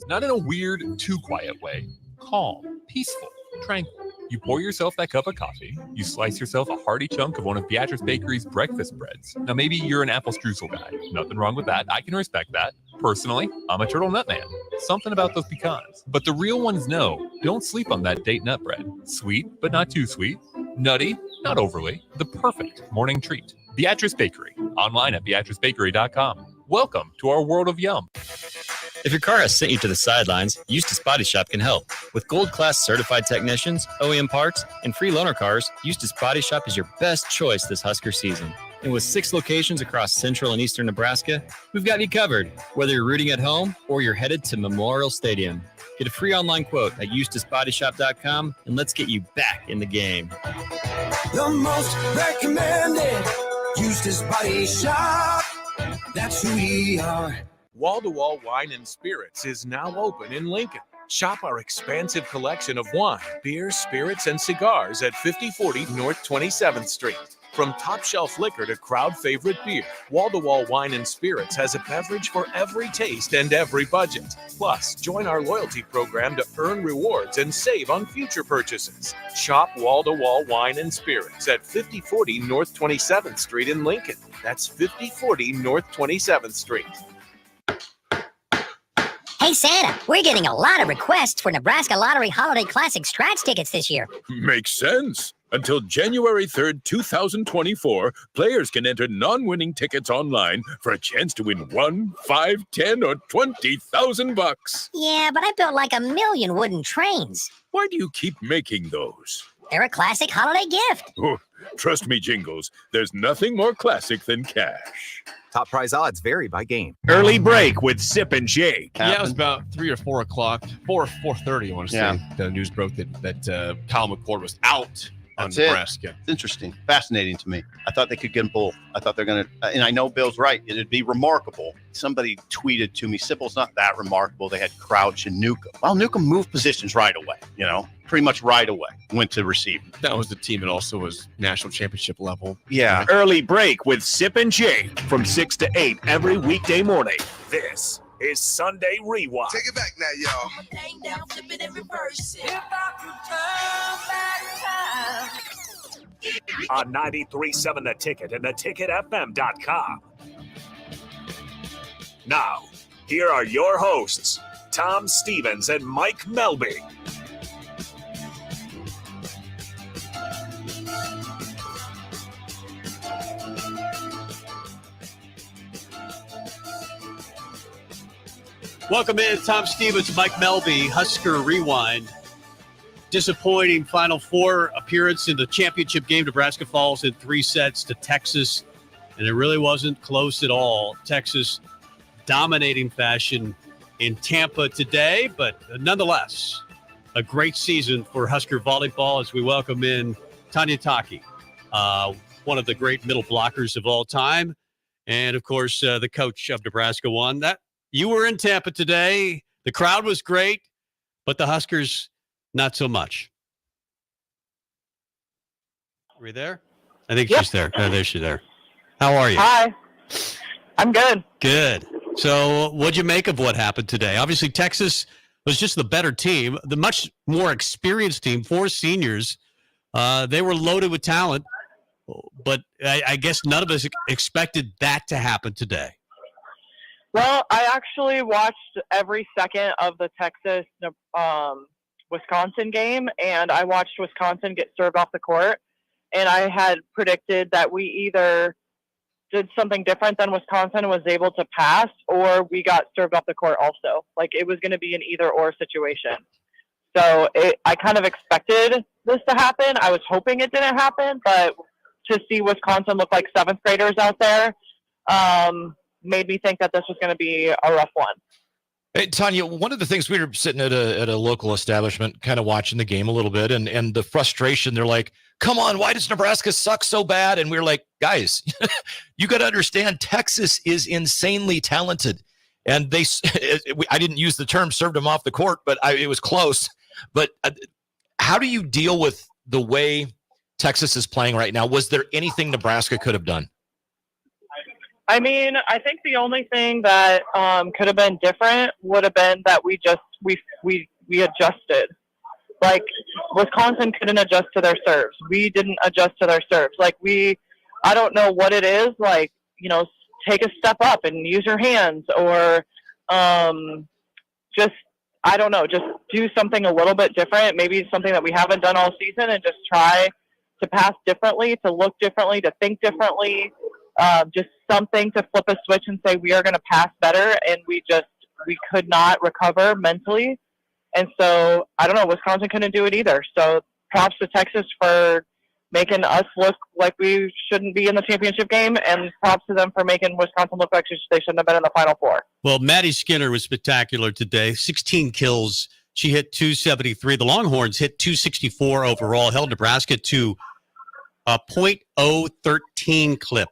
Not in a weird, too quiet way. Calm, peaceful, tranquil. You pour yourself that cup of coffee. You slice yourself a hearty chunk of one of Beatrice Bakery's breakfast breads. Now, maybe you're an apple streusel guy. Nothing wrong with that. I can respect that. Personally, I'm a turtle nut man. Something about those pecans. But the real ones know, don't sleep on that date nut bread. Sweet, but not too sweet. Nutty, not overly. The perfect morning treat. Beatrice Bakery. Online at beatricebakery.com. Welcome to our world of yum. If your car has sent you to the sidelines, Eustace Body Shop can help. With gold-class certified technicians, OEM parts, and free loaner cars, Eustace Body Shop is your best choice this Husker season. And with 6 locations across central and eastern Nebraska, we've got you covered, whether you're rooting at home or you're headed to Memorial Stadium. Get a free online quote at EustaceBodyShop.com, and let's get you back in the game. The most recommended Eustace Body Shop. That's who we are. Wall-to-Wall Wine and Spirits is now open in Lincoln. Shop our expansive collection of wine, beer, spirits, and cigars at 5040 North 27th Street. From top-shelf liquor to crowd-favorite beer, Wall-to-Wall Wine and Spirits has a beverage for every taste and every budget. Plus, join our loyalty program to earn rewards and save on future purchases. Shop Wall-to-Wall Wine and Spirits at 5040 North 27th Street in Lincoln. That's 5040 North 27th Street. Hey, Santa, we're getting a lot of requests for Nebraska Lottery Holiday Classic Scratch tickets this year. Makes sense. Until January 3rd, 2024, players can enter non-winning tickets online for a chance to win 1, 5, 10, or 20,000 bucks. Yeah, but I built like 1 million wooden trains. Why do you keep making those? They're a classic holiday gift. Oh, trust me, Jingles, there's nothing more classic than cash. Top prize odds vary by game. Early break with Sip and Jake. Yeah, it was about 3 or 4 o'clock, 4:30. I want to say the news broke that Kyle McCord was out on Nebraska. It's interesting, fascinating to me. I thought they could get them both. I thought they're going to, and I know Bill's right. It'd be remarkable. Somebody tweeted to me, Sipple's not that remarkable. They had Crouch and Newcomb. Well, Newcomb moved positions right away, pretty much right away. Went to receive. That was the team that also was national championship level. Yeah. Early break with Sip and Jake from 6 to 8 every weekday morning. This is Sunday Rewind. Take it back now, y'all. On 93.7 The Ticket and theticketfm.com. Now, here are your hosts, Tom Stevens and Mike Melby. Welcome in, Tom Stevens, Mike Melby, Husker Rewind. Disappointing Final Four appearance in the championship game. Nebraska falls in 3 sets to Texas, and it really wasn't close at all. Texas dominating fashion in Tampa today, but nonetheless, a great season for Husker volleyball as we welcome in Tanya Taki, one of the great middle blockers of all time, and of course, the coach of Nebraska won that. You were in Tampa today. The crowd was great, but the Huskers, not so much. Are we there? I think she's there. Oh, there she's there. How are you? Hi. I'm good. Good. So what'd you make of what happened today? Obviously, Texas was just the better team, the much more experienced team, 4 seniors. They were loaded with talent, but I guess none of us expected that to happen today. Well, I actually watched every second of the Texas Wisconsin game, and I watched Wisconsin get served off the court, and I had predicted that we either did something different than Wisconsin and was able to pass, or we got served off the court also. Like, it was going to be an either-or situation. So I kind of expected this to happen. I was hoping it didn't happen, but to see Wisconsin look like 7th graders out there made me think that this was going to be a rough one. Hey, Tanya, one of the things, we were sitting at a local establishment kind of watching the game a little bit, and the frustration, they're like, come on, why does Nebraska suck so bad? And we're like, guys, you got to understand, Texas is insanely talented. And I didn't use the term served them off the court, but it was close. But how do you deal with the way Texas is playing right now? Was there anything Nebraska could have done? I mean, I think the only thing that could have been different would have been that we adjusted. Like, Wisconsin couldn't adjust to their serves. We didn't adjust to their serves. Like, I don't know what it is. Like, take a step up and use your hands, or just, I don't know, just do something a little bit different. Maybe something that we haven't done all season, and just try to pass differently, to look differently, to think differently. Just something to flip a switch and say we are going to pass better, and we could not recover mentally. And so, I don't know, Wisconsin couldn't do it either. So props to Texas for making us look like we shouldn't be in the championship game, and props to them for making Wisconsin look like they shouldn't have been in the Final Four. Well, Maddie Skinner was spectacular today. 16 kills. She hit 273. The Longhorns hit 264 overall, held Nebraska to a .013 clip.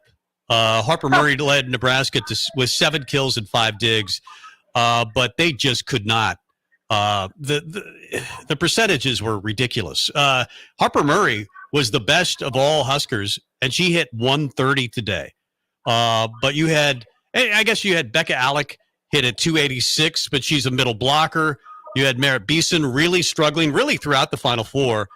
Harper Murray led Nebraska with 7 kills and 5 digs, but they just could not. The percentages were ridiculous. Harper Murray was the best of all Huskers, and she hit 130 today. But I guess you had Becca Alec hit at 286, but she's a middle blocker. You had Merritt Beeson really struggling, really throughout the Final Four.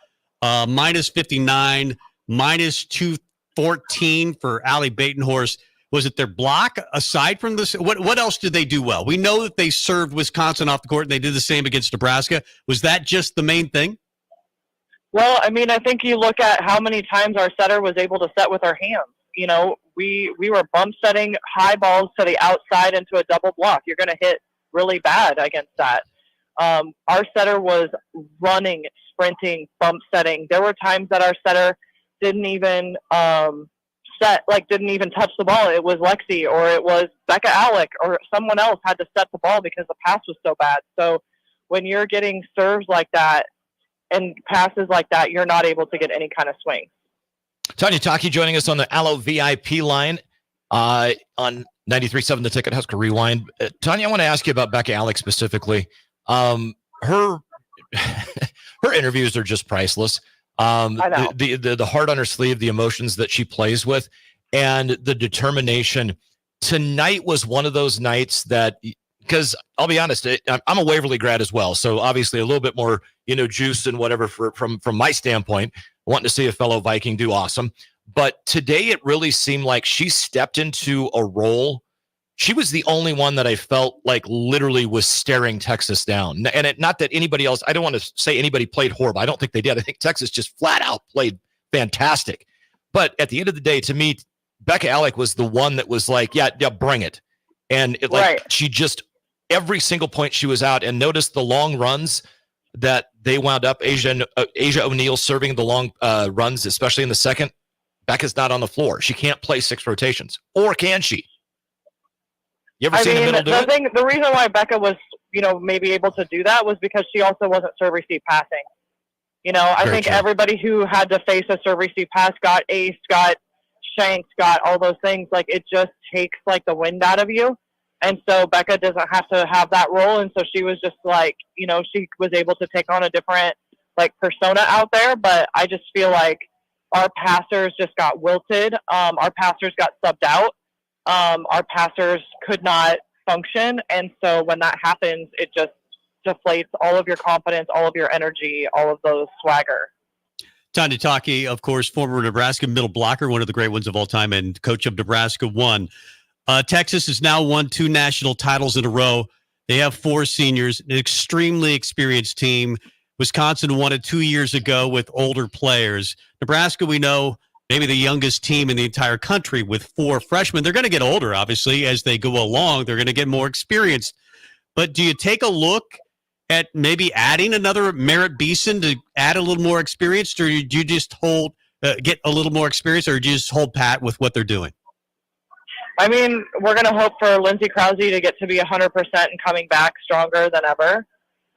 Minus 59, minus 214 for Allie Batenhorst. Was it their block aside from this? What else did they do well? We know that they served Wisconsin off the court, and they did the same against Nebraska. Was that just the main thing? Well, I mean, I think you look at how many times our setter was able to set with our hands. We were bump setting high balls to the outside into a double block. You're going to hit really bad against that. Our setter was running, sprinting, bump setting. There were times that our setter didn't even didn't even touch the ball. It was Lexi, or it was Becca Alec, or someone else had to set the ball because the pass was so bad. So when you're getting serves like that and passes like that, you're not able to get any kind of swing. Tanya Taki joining us on the Allo VIP line on 93.7 The Ticket, Husker Rewind. Tanya, I want to ask you about Becca Alec specifically. Her interviews are just priceless. The heart on her sleeve, the emotions that she plays with, and the determination. Tonight was one of those nights that, because I'll be honest, I'm a Waverly grad as well, so obviously a little bit more, juice and whatever from my standpoint, wanting to see a fellow Viking do awesome. But today it really seemed like she stepped into a role. She was the only one that I felt like literally was staring Texas down. And not that anybody else, I don't want to say anybody played horrible. I don't think they did. I think Texas just flat out played fantastic. But at the end of the day, to me, Becca Alec was the one that was like, yeah, bring it. And she just, every single point she was out, and noticed the long runs that they wound up, Asia O'Neal serving the long runs, especially in the second. Becca's not on the floor. She can't play 6 rotations. Or can she? You ever seen the middle do it? The reason why Becca was, maybe able to do that was because she also wasn't serve receive passing. I think everybody who had to face a serve receive pass got aced, got shanked, got all those things. Like, it just takes the wind out of you. And so Becca doesn't have to have that role. And so she was just she was able to take on a different persona out there. But I just feel like our passers just got wilted. Our passers got subbed out. Our passers could not function. And so when that happens, it just deflates all of your confidence, all of your energy, all of those swagger. Tanya Taki, of course, former Nebraska middle blocker, one of the great ones of all time, and coach of Nebraska, won. Texas has now won 2 national titles in a row. They have 4 seniors, an extremely experienced team. Wisconsin won it 2 years ago with older players. Nebraska, we know, maybe the youngest team in the entire country with 4 freshmen. They're going to get older, obviously, as they go along. They're going to get more experienced. But do you take a look at maybe adding another Merritt Beeson to add a little more experience, or do you just get a little more experience, or do you just hold pat with what they're doing? I mean, we're going to hope for Lindsey Krause to get to be 100% and coming back stronger than ever.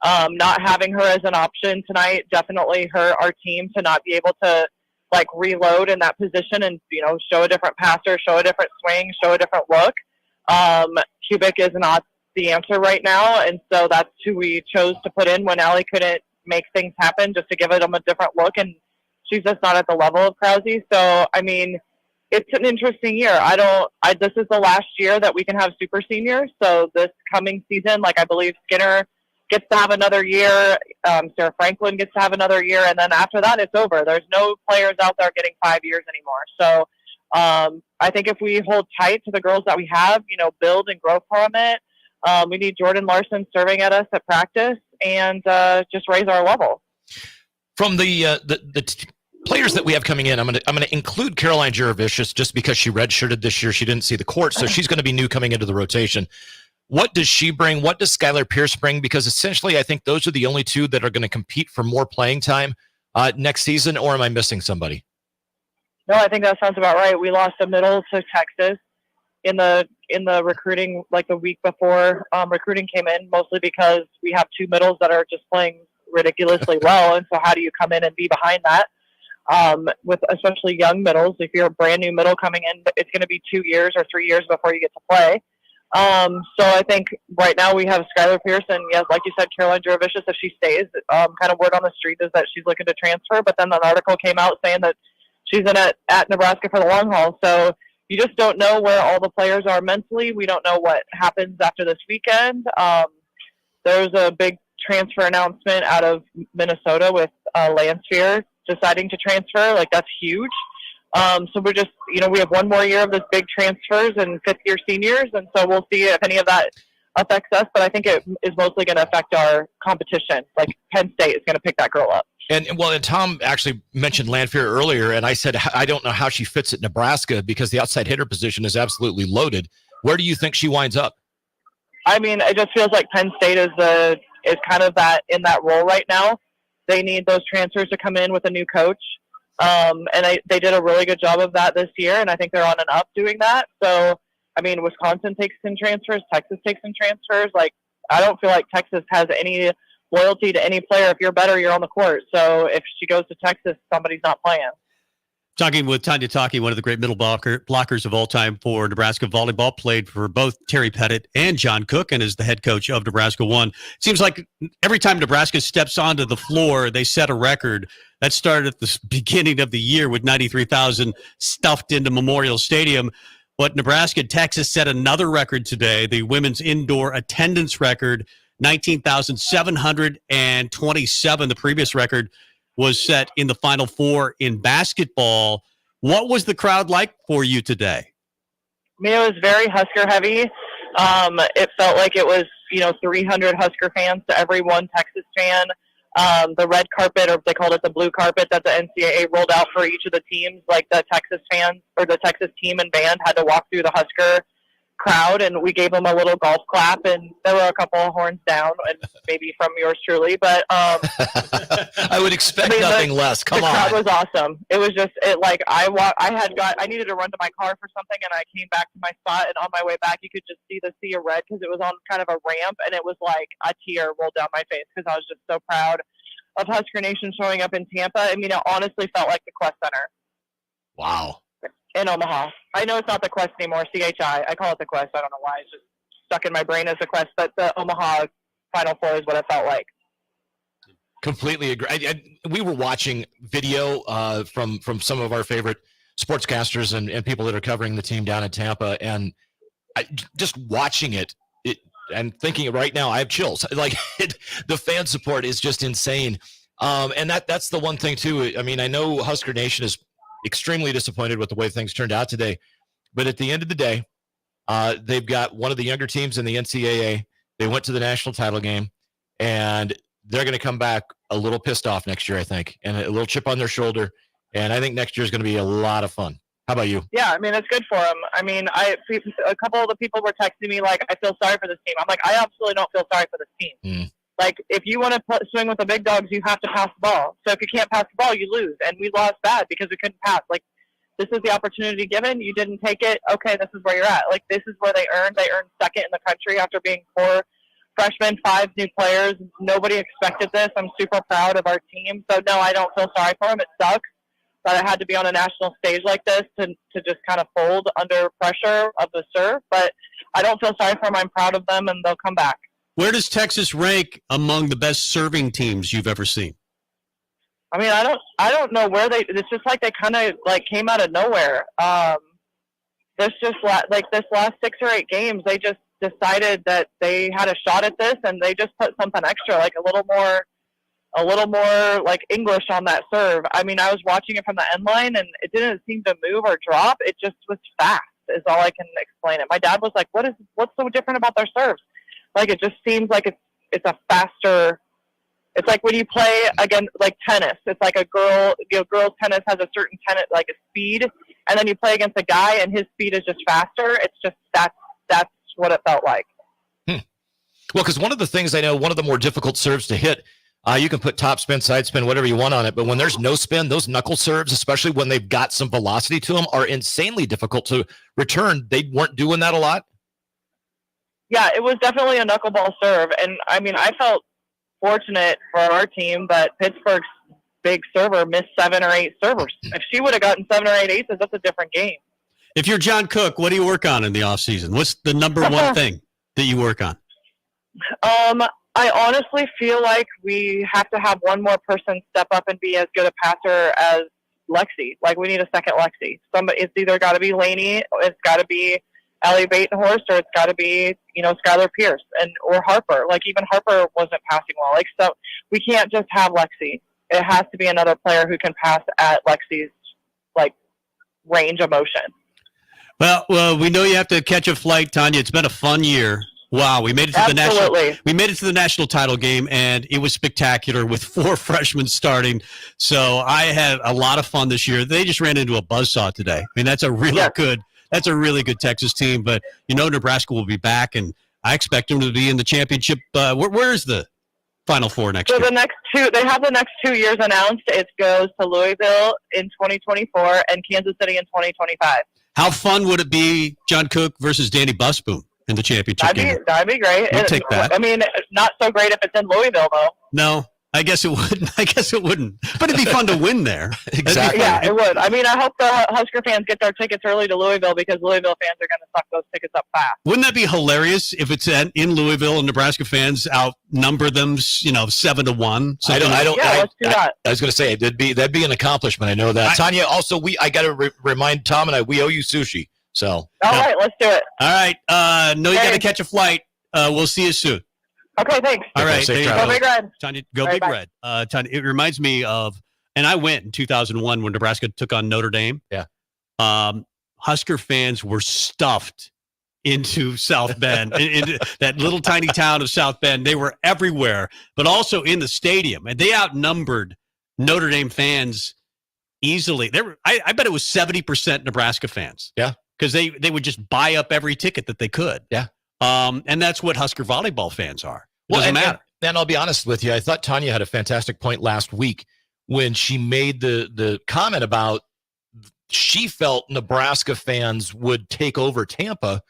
Not having her as an option tonight definitely hurt our team to not be able to reload in that position and, show a different passer, show a different swing, show a different look. Kubik is not the answer right now, and so that's who we chose to put in when Allie couldn't make things happen, just to give them a different look, and she's just not at the level of Krause. So, I mean, it's an interesting year. This is the last year that we can have super seniors. So this coming season, like I believe Skinner gets to have another year. Sarah Franklin gets to have another year. And then after that, it's over. There's no players out there getting 5 years anymore. So I think if we hold tight to the girls that we have, build and grow from it, we need Jordan Larson serving at us at practice and just raise our level. From the players that we have coming in, I'm gonna include Caroline Juravicius just because she redshirted this year. She didn't see the court, so she's going to be new coming into the rotation. What does she bring? What does Skylar Pierce bring? Because essentially, I think those are the only two that are going to compete for more playing time next season. Or am I missing somebody? No, I think that sounds about right. We lost a middle to Texas in the recruiting, like the week before recruiting came in, mostly because we have two middles that are just playing ridiculously well. And so how do you come in and be behind that? With especially young middles, if you're a brand new middle coming in, it's going to be 2 years or 3 years before you get to play. So I think right now we have Skylar Pearson. Yes, like you said, Caroline Juravicius, if she stays, kind of word on the street is that she's looking to transfer. But then an article came out saying that she's in at Nebraska for the long haul. So you just don't know where all the players are mentally. We don't know what happens after this weekend. There's a big transfer announcement out of Minnesota with Landsphere deciding to transfer. Like, that's huge. So we're just, we have one more year of this big transfers and fifth-year seniors, and so we'll see if any of that affects us. But I think it is mostly going to affect our competition. Like, Penn State is going to pick that girl up. And Tom actually mentioned Landfair earlier, and I said I don't know how she fits at Nebraska because the outside hitter position is absolutely loaded. Where do you think she winds up? I mean, it just feels like Penn State is kind of in that role right now. They need those transfers to come in with a new coach. And they did a really good job of that this year, and I think they're on an up doing that. So, I mean, Wisconsin takes in transfers, Texas takes in transfers. Like, I don't feel like Texas has any loyalty to any player. If you're better, you're on the court. So if she goes to Texas, somebody's not playing. Talking with Tanya Taki, one of the great middle blockers of all time for Nebraska volleyball, played for both Terry Pettit and John Cook and is the head coach of Nebraska 1. Seems like every time Nebraska steps onto the floor, they set a record. That started at the beginning of the year with 93,000 stuffed into Memorial Stadium. But Nebraska and Texas set another record today, the women's indoor attendance record, 19,727. The previous record was set in the Final Four in basketball. What was the crowd like for you today? I mean, it was very Husker heavy. It felt like it was, 300 Husker fans to every one Texas fan. The red carpet, or they called it the blue carpet, that the NCAA rolled out for each of the teams, like the Texas fans or the Texas team and band had to walk through the Husker crowd, and we gave them a little golf clap, and there were a couple of horns down, and maybe from yours truly, but I would expect nothing less. Come on. The crowd was awesome. It was just I needed to run to my car for something, and I came back to my spot, and on my way back you could just see the sea of red because it was on kind of a ramp, and it was like a tear rolled down my face because I was just so proud of Husker Nation showing up in Tampa. I mean, it honestly felt like the Quest Center. Wow. In Omaha. I know it's not the Quest anymore, CHI. I call it the Quest. I don't know why. It's just stuck in my brain as the Quest, but the Omaha Final Four is what it felt like. Completely agree. We were watching video from some of our favorite sportscasters and people that are covering the team down in Tampa, and just watching it and thinking right now, I have chills. Like, the fan support is just insane. And that's the one thing, too. I mean, I know Husker Nation is extremely disappointed with the way things turned out today. But at the end of the day, they've got one of the younger teams in the NCAA. They went to the national title game, and they're going to come back a little pissed off next year, I think, and a little chip on their shoulder. And I think next year is going to be a lot of fun. How about you? Yeah, I mean, it's good for them. I mean, a couple of the people were texting me like, I feel sorry for this team. I'm like, I absolutely don't feel sorry for this team. Like, if you want to swing with the big dogs, you have to pass the ball. So if you can't pass the ball, you lose. And we lost bad because we couldn't pass. Like, this is the opportunity given. You didn't take it. Okay, this is where you're at. Like, this is where they earned. They earned second in the country after being 4 freshmen, 5 new players. Nobody expected this. I'm super proud of our team. So, no, I don't feel sorry for them. It sucks that I had to be on a national stage like this to just kind of fold under pressure of the serve. But I don't feel sorry for them. I'm proud of them, and they'll come back. Where does Texas rank among the best serving teams you've ever seen? I mean, I don't know where it's just like they kind of like came out of nowhere. There's just this last 6 or 8 games, they just decided that they had a shot at this, and they just put something extra, like a little more like English on that serve. I mean, I was watching it from the end line, and it didn't seem to move or drop. It just was fast, is all I can explain it. My dad was like, what's so different about their serves? Like, it just seems like it's a faster. It's like when you play again, like tennis. It's like girls tennis has a certain like a speed, and then you play against a guy, and his speed is just faster. It's just that's what it felt like. Well, because one of the things I know, one of the more difficult serves to hit, you can put top spin, side spin, whatever you want on it, but when there's no spin, those knuckle serves, especially when they've got some velocity to them, are insanely difficult to return. They weren't doing that a lot. Yeah, it was definitely a knuckleball serve, and I mean, I felt fortunate for our team that Pittsburgh's big server missed 7 or 8 servers. If she would have gotten 7 or 8 aces, that's a different game. If you're John Cook, what do you work on in the offseason? What's the number one thing that you work on? I honestly feel like we have to have one more person step up and be as good a passer as Lexi. Like, we need a second Lexi. It's either got to be Lainey, it's got to be Allie Batenhorst, or it's got to be, Skylar Pierce or Harper. Like, even Harper wasn't passing well. Like, so we can't just have Lexi. It has to be another player who can pass at Lexi's range of motion. Well, we know you have to catch a flight, Tanya. It's been a fun year. Wow, we made it to the national title game, and it was spectacular with 4 freshmen starting. So I had a lot of fun this year. They just ran into a buzzsaw today. I mean, that's a really good Texas team. But Nebraska will be back, and I expect them to be in the championship. Where is the Final Four next year? So they have the next 2 years announced. It goes to Louisville in 2024 and Kansas City in 2025. How fun would it be, John Cook versus Danny Busboom in the championship game? That'd be great. We'll take that. I mean, not so great if it's in Louisville, though. No, I guess it wouldn't. But it'd be fun to win there. Exactly. Yeah, it would. I mean, I hope the Husker fans get their tickets early to Louisville, because Louisville fans are going to suck those tickets up fast. Wouldn't that be hilarious if it's in Louisville and Nebraska fans outnumber them, 7-1? I don't. Let's do that. I was going to say that'd be an accomplishment. I know that. Tanya, also, I got to remind Tom and we owe you sushi. So. All right, let's do it. All right. You got to catch a flight. We'll see you soon. Okay, thanks. All right. Go Big Red. Tanya, go Big Red. Tanya, it reminds me of, and I went in 2001 when Nebraska took on Notre Dame. Yeah. Husker fans were stuffed into South Bend, into that little tiny town of South Bend. They were everywhere, but also in the stadium, and they outnumbered Notre Dame fans easily. I bet it was 70% Nebraska fans. Yeah. Because they would just buy up every ticket that they could. Yeah. And that's what Husker volleyball fans are. It doesn't matter. And I'll be honest with you, I thought Tanya had a fantastic point last week when she made the comment about she felt Nebraska fans would take over Tampa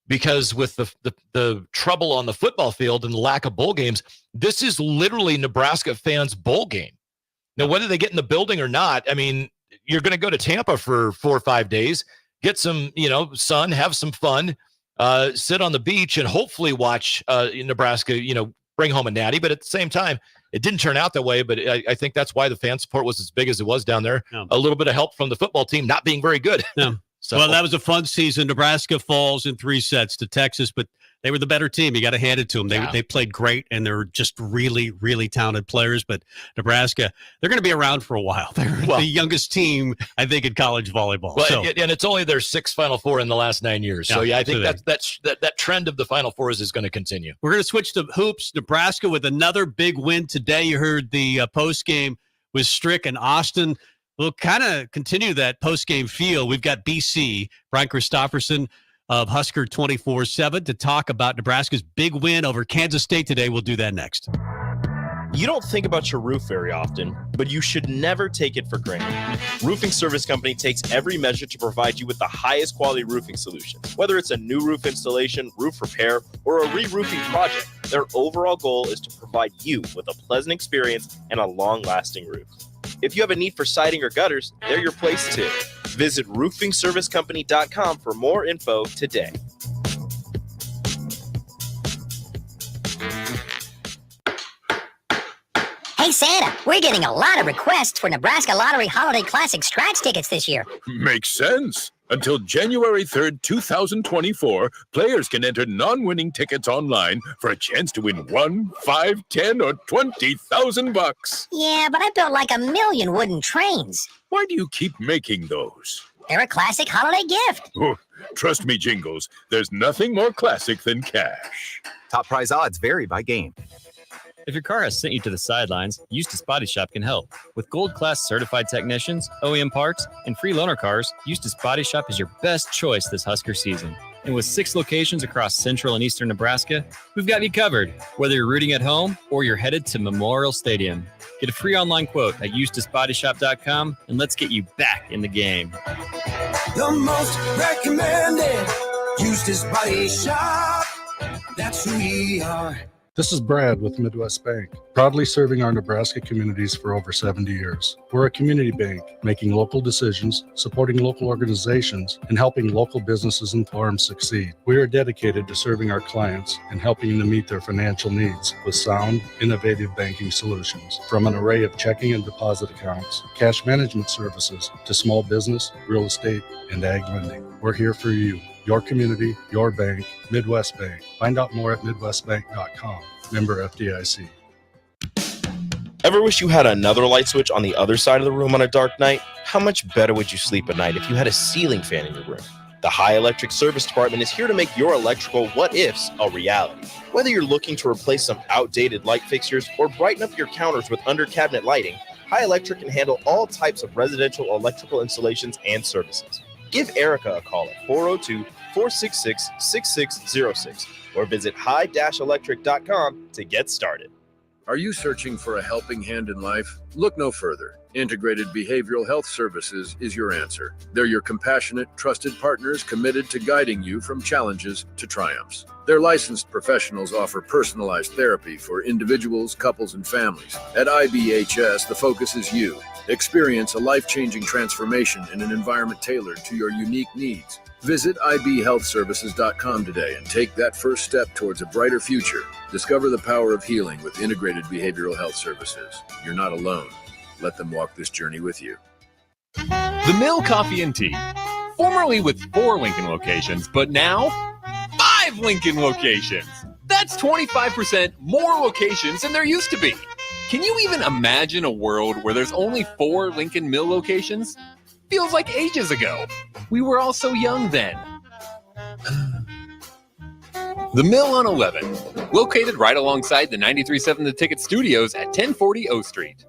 because with the trouble on the football field and the lack of bowl games, this is literally Nebraska fans' bowl game. Now, whether they get in the building or not, I mean, you're going to go to Tampa for 4 or 5 days, get some, sun, have some fun, sit on the beach, and hopefully watch Nebraska, bring home a natty. But at the same time, it didn't turn out that way. But I think that's why the fan support was as big as it was down there. No. A little bit of help from the football team not being very good. No. Well, that was a fun season. Nebraska falls in 3 sets to Texas, but they were the better team. You got to hand it to them. They played great, and they're just really, really talented players. But Nebraska, they're going to be around for a while. They're the youngest team, I think, in college volleyball. Well, and it's only their 6th Final Four in the last 9 years. So, I think that trend of the Final Fours is going to continue. We're going to switch to hoops. Nebraska with another big win today. You heard the post game with Strick and Austin. We'll kind of continue that post game feel. We've got BC, Brian Christopherson of Husker 24/7 to talk about Nebraska's big win over Kansas State today. We'll do that next. You don't think about your roof very often, but you should never take it for granted. Roofing Service Company takes every measure to provide you with the highest quality roofing solution. Whether it's a new roof installation, roof repair, or a re-roofing project, their overall goal is to provide you with a pleasant experience and a long-lasting roof. If you have a need for siding or gutters, they're your place too. Visit roofingservicecompany.com for more info today. Hey, Santa, we're getting a lot of requests for Nebraska Lottery Holiday Classic scratch tickets this year. Makes sense. Until January 3rd, 2024, players can enter non-winning tickets online for a chance to win 1, 5, 10, or 20,000 bucks. Yeah, but I built like 1 million wooden trains. Why do you keep making those? They're a classic holiday gift. Oh, trust me, Jingles, there's nothing more classic than cash. Top prize odds vary by game. If your car has sent you to the sidelines, Eustace Body Shop can help. With gold-class certified technicians, OEM parts, and free loaner cars, Eustace Body Shop is your best choice this Husker season. And with 6 locations across central and eastern Nebraska, we've got you covered, whether you're rooting at home or you're headed to Memorial Stadium. Get a free online quote at EustaceBodyShop.com, and let's get you back in the game. The most recommended Eustace Body Shop. That's who we are. This is Brad with Midwest Bank, proudly serving our Nebraska communities for over 70 years. We're a community bank, making local decisions, supporting local organizations, and helping local businesses and farms succeed. We are dedicated to serving our clients and helping them meet their financial needs with sound, innovative banking solutions. From an array of checking and deposit accounts, cash management services, to small business, real estate, and ag lending. We're here for you. Your community, your bank, Midwest Bank. Find out more at MidwestBank.com. Member FDIC. Ever wish you had another light switch on the other side of the room on a dark night? How much better would you sleep at night if you had a ceiling fan in your room? The High Electric Service Department is here to make your electrical what-ifs a reality. Whether you're looking to replace some outdated light fixtures or brighten up your counters with under-cabinet lighting, High Electric can handle all types of residential electrical installations and services. Give Erica a call at 402-466-6606 or visit high-electric.com to get started. Are you searching for a helping hand in life? Look no further. Integrated Behavioral Health Services is your answer. They're your compassionate, trusted partners committed to guiding you from challenges to triumphs. Their licensed professionals offer personalized therapy for individuals, couples, and families. At IBHS, the focus is you. Experience a life-changing transformation in an environment tailored to your unique needs. Visit ibhealthservices.com today and take that first step towards a brighter future. Discover the power of healing with Integrated Behavioral Health Services. You're not alone. Let them walk this journey with you. The Mill Coffee and Tea, formerly with 4 Lincoln locations, but now 5 Lincoln locations. That's 25% more locations than there used to be. Can you even imagine a world where there's only 4 Lincoln Mill locations? Feels like ages ago. We were all so young then. The Mill on 11, located right alongside the 93.7 The Ticket Studios at 1040 O Street.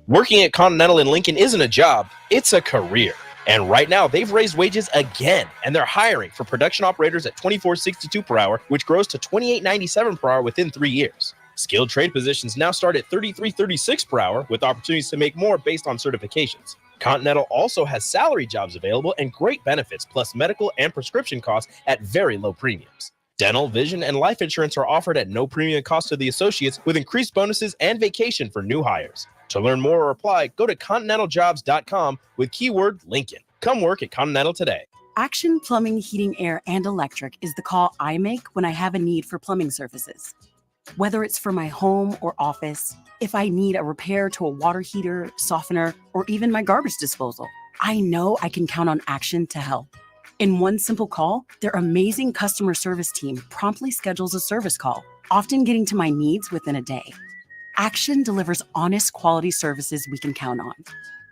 Working at Continental in Lincoln isn't a job, it's a career. And right now, they've raised wages again, and they're hiring for production operators at $24.62 per hour, which grows to $28.97 per hour within 3 years. Skilled trade positions now start at $33.36 per hour, with opportunities to make more based on certifications. Continental also has salary jobs available and great benefits, plus medical and prescription costs at very low premiums. Dental, vision, and life insurance are offered at no premium cost to the associates, with increased bonuses and vacation for new hires. To learn more or apply, go to continentaljobs.com with keyword Lincoln. Come work at Continental today. Action Plumbing, Heating, Air, and Electric is the call I make when I have a need for plumbing services. Whether it's for my home or office, if I need a repair to a water heater, softener, or even my garbage disposal, I know I can count on Action to help. In one simple call, their amazing customer service team promptly schedules a service call, often getting to my needs within a day. Action delivers honest, quality services we can count on.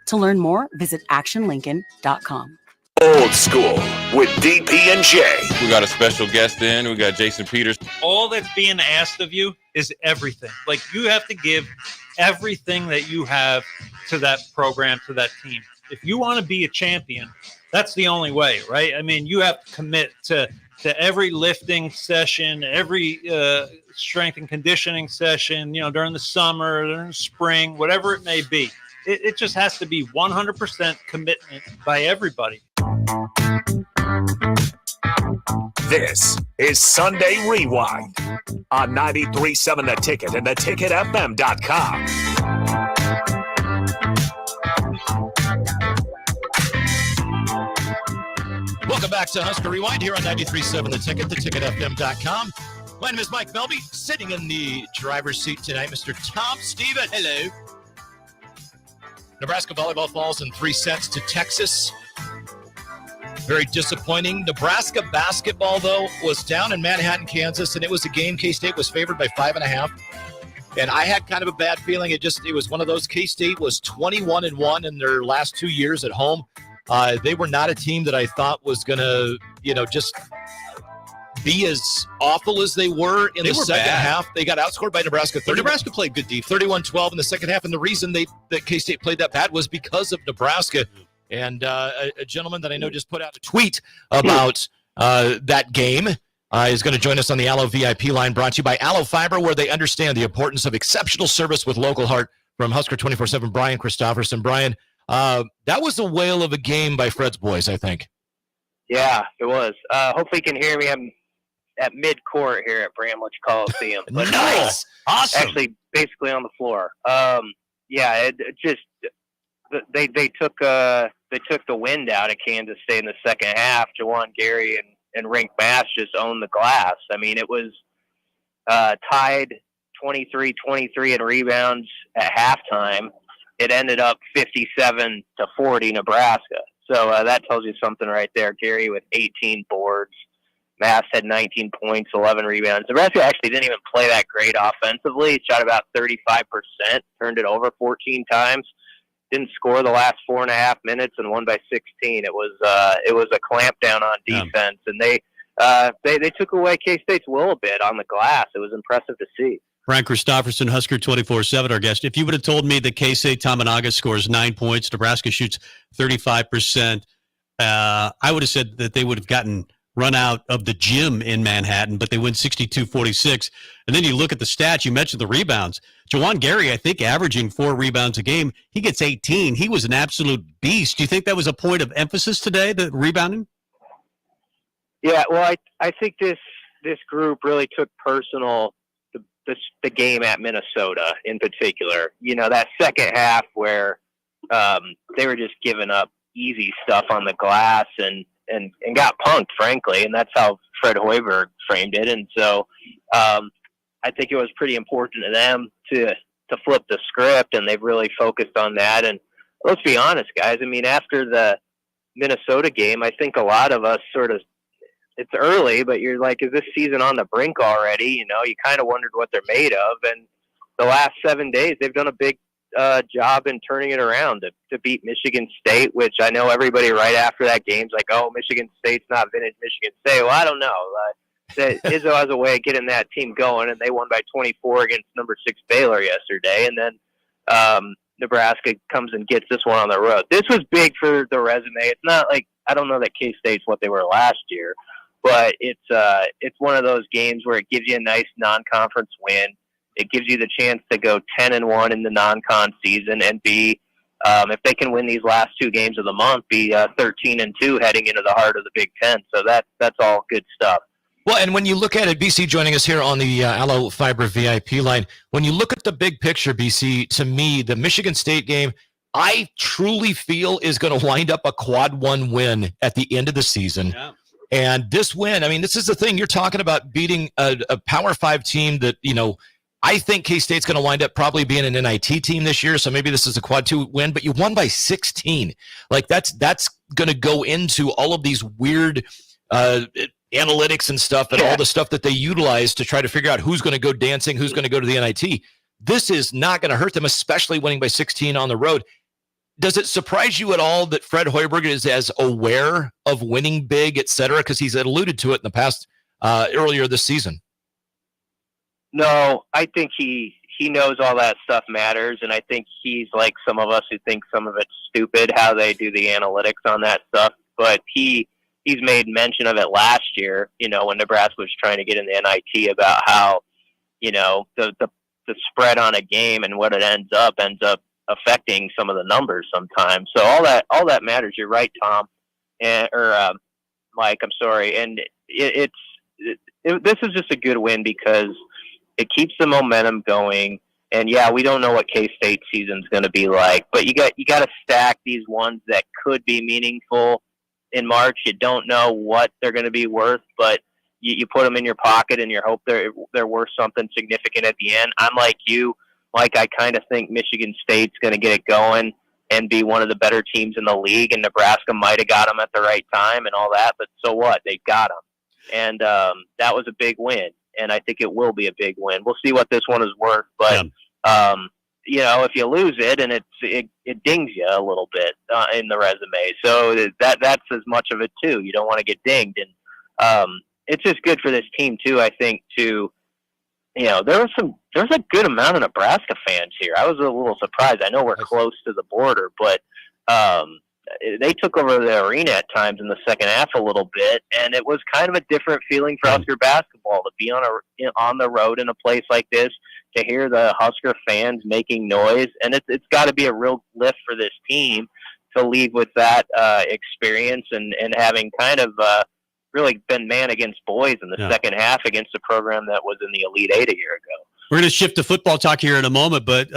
To learn more, visit actionlincoln.com. Old School with DP and J. We got a special guest in. We got Jason Peters. All that's being asked of you is everything. Like, you have to give everything that you have to that program, to that team. If you want to be a champion, that's the only way, right? I mean, you have to commit to every lifting session, every strength and conditioning session, during the summer, during the spring, whatever it may be. It just has to be 100% commitment by everybody. This is Sunday Rewind on 93.7 The Ticket and theticketfm.com. Welcome back to Husker Rewind here on 93.7 The Ticket, theticketfm.com. My name is Mike Melby, sitting in the driver's seat tonight, Mr. Tom Stevens. Hello. Nebraska volleyball falls in 3 sets to Texas. Very disappointing. Nebraska basketball, though, was down in Manhattan, Kansas, and it was a game K-State was favored by 5.5. And I had kind of a bad feeling. It was one of those. K-State was 21-1 in their last 2 years at home. They were not a team that I thought was going to, just be as awful as they were in the second half. They got outscored by Nebraska. Nebraska played good defense. 31-12 in the second half. And the reason that K-State played that bad was because of Nebraska. And a gentleman that I know just put out a tweet about that game is going to join us on the Allo VIP line, brought to you by Allo Fiber, where they understand the importance of exceptional service with local heart. From Husker 24/7, Brian Christopherson. Brian, that was a whale of a game by Fred's boys, I think. Yeah, it was. Hopefully you can hear me. I'm at mid-court here at Bramlage Coliseum. But nice. Awesome. Actually, basically on the floor. They took the wind out of Kansas State in the second half. Jawan Gary and Rink Bass just owned the glass. I mean, it was tied 23-23 in rebounds at halftime. It ended up 57-40 Nebraska. So that tells you something right there. Gary with 18 boards. Mass had 19 points, 11 rebounds. Nebraska actually didn't even play that great offensively. Shot about 35%, turned it over 14 times. Didn't score the last 4.5 minutes and won by 16. It was a clamp down on defense, and they took away K-State's will a bit on the glass. It was impressive to see. Brian Christopherson, Husker 24/7, our guest. If you would have told me that K-State Tamanaga scores 9 points, Nebraska shoots 35%, I would have said that they would have gotten run out of the gym in Manhattan, but they win 62-46. And then you look at the stats. You mentioned the rebounds. Jawan Gary, I think, averaging 4 rebounds a game. He gets 18. He was an absolute beast. Do you think that was a point of emphasis today, the rebounding? Yeah, well, I think this group really took personal the game at Minnesota in particular. That second half where they were just giving up easy stuff on the glass and got punked, frankly, and that's how Fred Hoiberg framed it. And so I think it was pretty important to them to flip the script, and they've really focused on that. And let's be honest, guys. I mean, after the Minnesota game, I think a lot of us it's early, but you're like, is this season on the brink already? You kind of wondered what they're made of. And the last 7 days, they've done a big job in turning it around to beat Michigan State, which I know everybody right after that game's like, oh, Michigan State's not vintage Michigan State. Well, I don't know. Izzo has a way of getting that team going, and they won by 24 against number 6 Baylor yesterday. And then Nebraska comes and gets this one on the road. This was big for the resume. It's not like, I don't know that K-State's what they were last year, but it's one of those games where it gives you a nice non-conference win. It gives you the chance to go 10-1 in the non-con season and be, if they can win these last 2 games of the month, be 13-2 heading into the heart of the Big Ten. So that's all good stuff. Well, and when you look at it, BC joining us here on the Allo Fiber VIP line, when you look at the big picture, BC, to me, the Michigan State game, I truly feel is going to wind up a quad 1 win at the end of the season. Yeah. And this win, I mean, this is the thing. You're talking about beating a Power 5 team that, I think K-State's going to wind up probably being an NIT team this year, so maybe this is a quad 2 win, but you won by 16. Like, that's going to go into all of these weird analytics and stuff and all the stuff that they utilize to try to figure out who's going to go dancing, who's going to go to the NIT. This is not going to hurt them, especially winning by 16 on the road. Does it surprise you at all that Fred Hoiberg is as aware of winning big, et cetera? Because he's alluded to it in the past earlier this season. No, I think he knows all that stuff matters, and I think he's like some of us who think some of it's stupid how they do the analytics on that stuff. But he's made mention of it last year, when Nebraska was trying to get in the NIT about how, the spread on a game and what it ends up affecting some of the numbers sometimes. So all that matters. You're right, Tom, Mike. I'm sorry, and this is just a good win because it keeps the momentum going. And yeah, we don't know what K-State season's going to be like, but you got to stack these ones that could be meaningful in March. You don't know what they're going to be worth, but you put them in your pocket and you hope they're worth something significant at the end. I'm like you. Like, I kind of think Michigan State's going to get it going and be one of the better teams in the league, and Nebraska might have got them at the right time and all that, but so what? They got them. And that was a big win, and I think it will be a big win. We'll see what this one is worth, but if you lose it, and it dings you a little bit in the resume. So that's as much of it too. You don't want to get dinged, and it's just good for this team too. I think there's a good amount of Nebraska fans here. I was a little surprised. I know we're close to the border, but they took over the arena at times in the second half a little bit, and it was kind of a different feeling for Husker basketball to be on the road in a place like this, to hear the Husker fans making noise, and it's got to be a real lift for this team to leave with that experience and having kind of really been man against boys in the second half against a program that was in the Elite Eight a year ago. We're going to shift to football talk here in a moment, but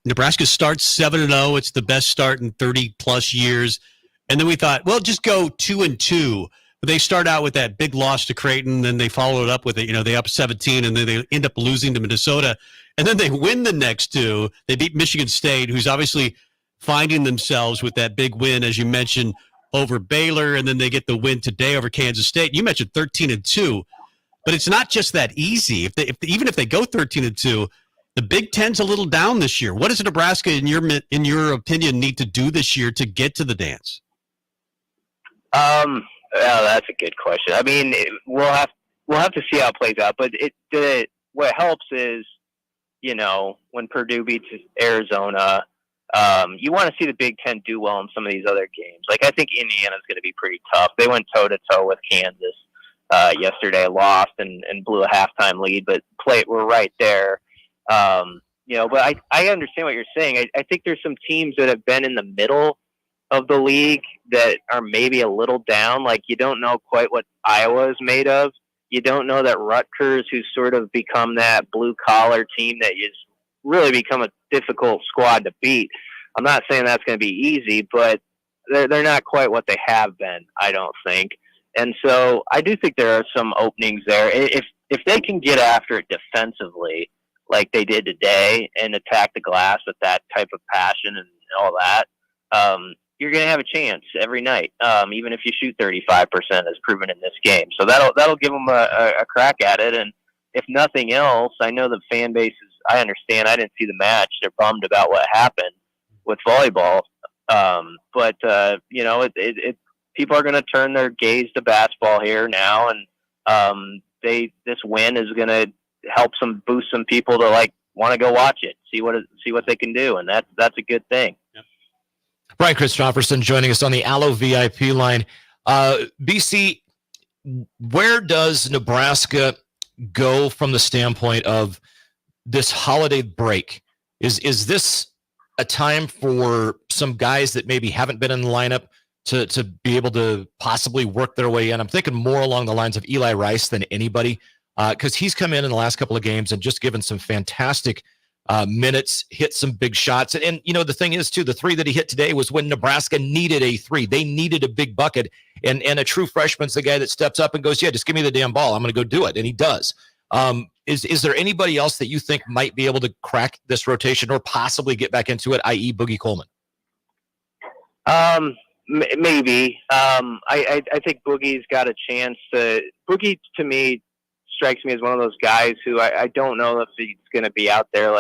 Nebraska starts 7-0. It's the best start in 30-plus years. And then we thought, well, just go 2-2. But they start out with that big loss to Creighton, then they followed it up with it. They up 17, and then they end up losing to Minnesota. And then they win the next two. They beat Michigan State, who's obviously finding themselves with that big win, as you mentioned, over Baylor, and then they get the win today over Kansas State. You mentioned 13-2. But it's not just that easy. Even if they go 13-2, the Big Ten's a little down this year. What does Nebraska, in your opinion, need to do this year to get to the dance? Well, that's a good question. I mean, we'll have to see how it plays out. But what helps is, when Purdue beats Arizona, you want to see the Big Ten do well in some of these other games. Like, I think Indiana's going to be pretty tough. They went toe-to-toe with Kansas yesterday, lost and blew a halftime lead, but we're right there. But I understand what you're saying. I think there's some teams that have been in the middle of the league that are maybe a little down. Like, you don't know quite what Iowa is made of. You don't know that Rutgers, who's sort of become that blue-collar team that is really become a difficult squad to beat. I'm not saying that's going to be easy, but they're not quite what they have been, I don't think. And so I do think there are some openings there. If they can get after it defensively like they did today and attack the glass with that type of passion and all that, you're going to have a chance every night, even if you shoot 35%, as proven in this game. So that'll give them a crack at it. And if nothing else, I know the fan base is, I understand, I didn't see the match. They're bummed about what happened with volleyball. But people are going to turn their gaze to basketball here now, and this win is going to help boost some people to want to go watch it, see what they can do, and that's a good thing. Yep. Brian Christopherson joining us on the Allo VIP line. BC, where does Nebraska go from the standpoint of this holiday break? Is this a time for some guys that maybe haven't been in the lineup to be able to possibly work their way in? I'm thinking more along the lines of Eli Rice than anybody, because he's come in the last couple of games and just given some fantastic minutes, hit some big shots. And the thing is, too, the three that he hit today was when Nebraska needed a three. They needed a big bucket, and a true freshman's the guy that steps up and goes, yeah, just give me the damn ball. I'm going to go do it, and he does. Is there anybody else that you think might be able to crack this rotation or possibly get back into it, i.e. Boogie Coleman? Maybe. I think Boogie's got a chance to. Boogie, to me, strikes me as one of those guys who I don't know if he's going to be out there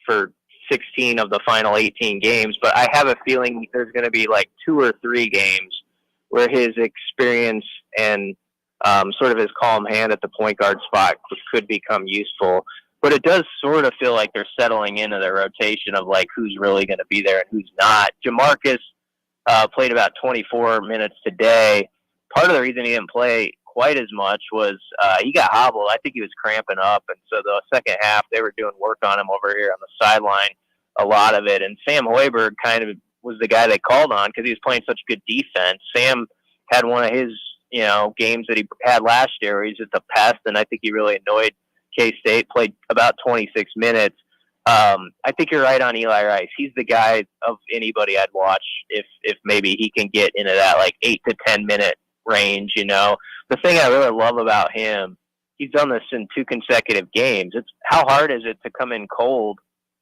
for 16 of the final 18 games, but I have a feeling there's going to be 2 or 3 games where his experience and sort of his calm hand at the point guard spot could become useful. But it does sort of feel like they're settling into the rotation of who's really going to be there and who's not. Jamarcus played about 24 minutes today. Part of the reason he didn't play quite as much was he got hobbled. I think he was cramping up, and so the second half they were doing work on him over here on the sideline, a lot of it. And Sam Hoiberg kind of was the guy they called on because he was playing such good defense. Sam had one of his games that he had last year where he's just a pest, and I think he really annoyed K-State. Played about 26 minutes. I think you're right on Eli Rice. He's the guy of anybody I'd watch if maybe he can get into that 8 to 10 minute range. The thing I really love about him, he's done this in 2 consecutive games. It's how hard is it to come in cold,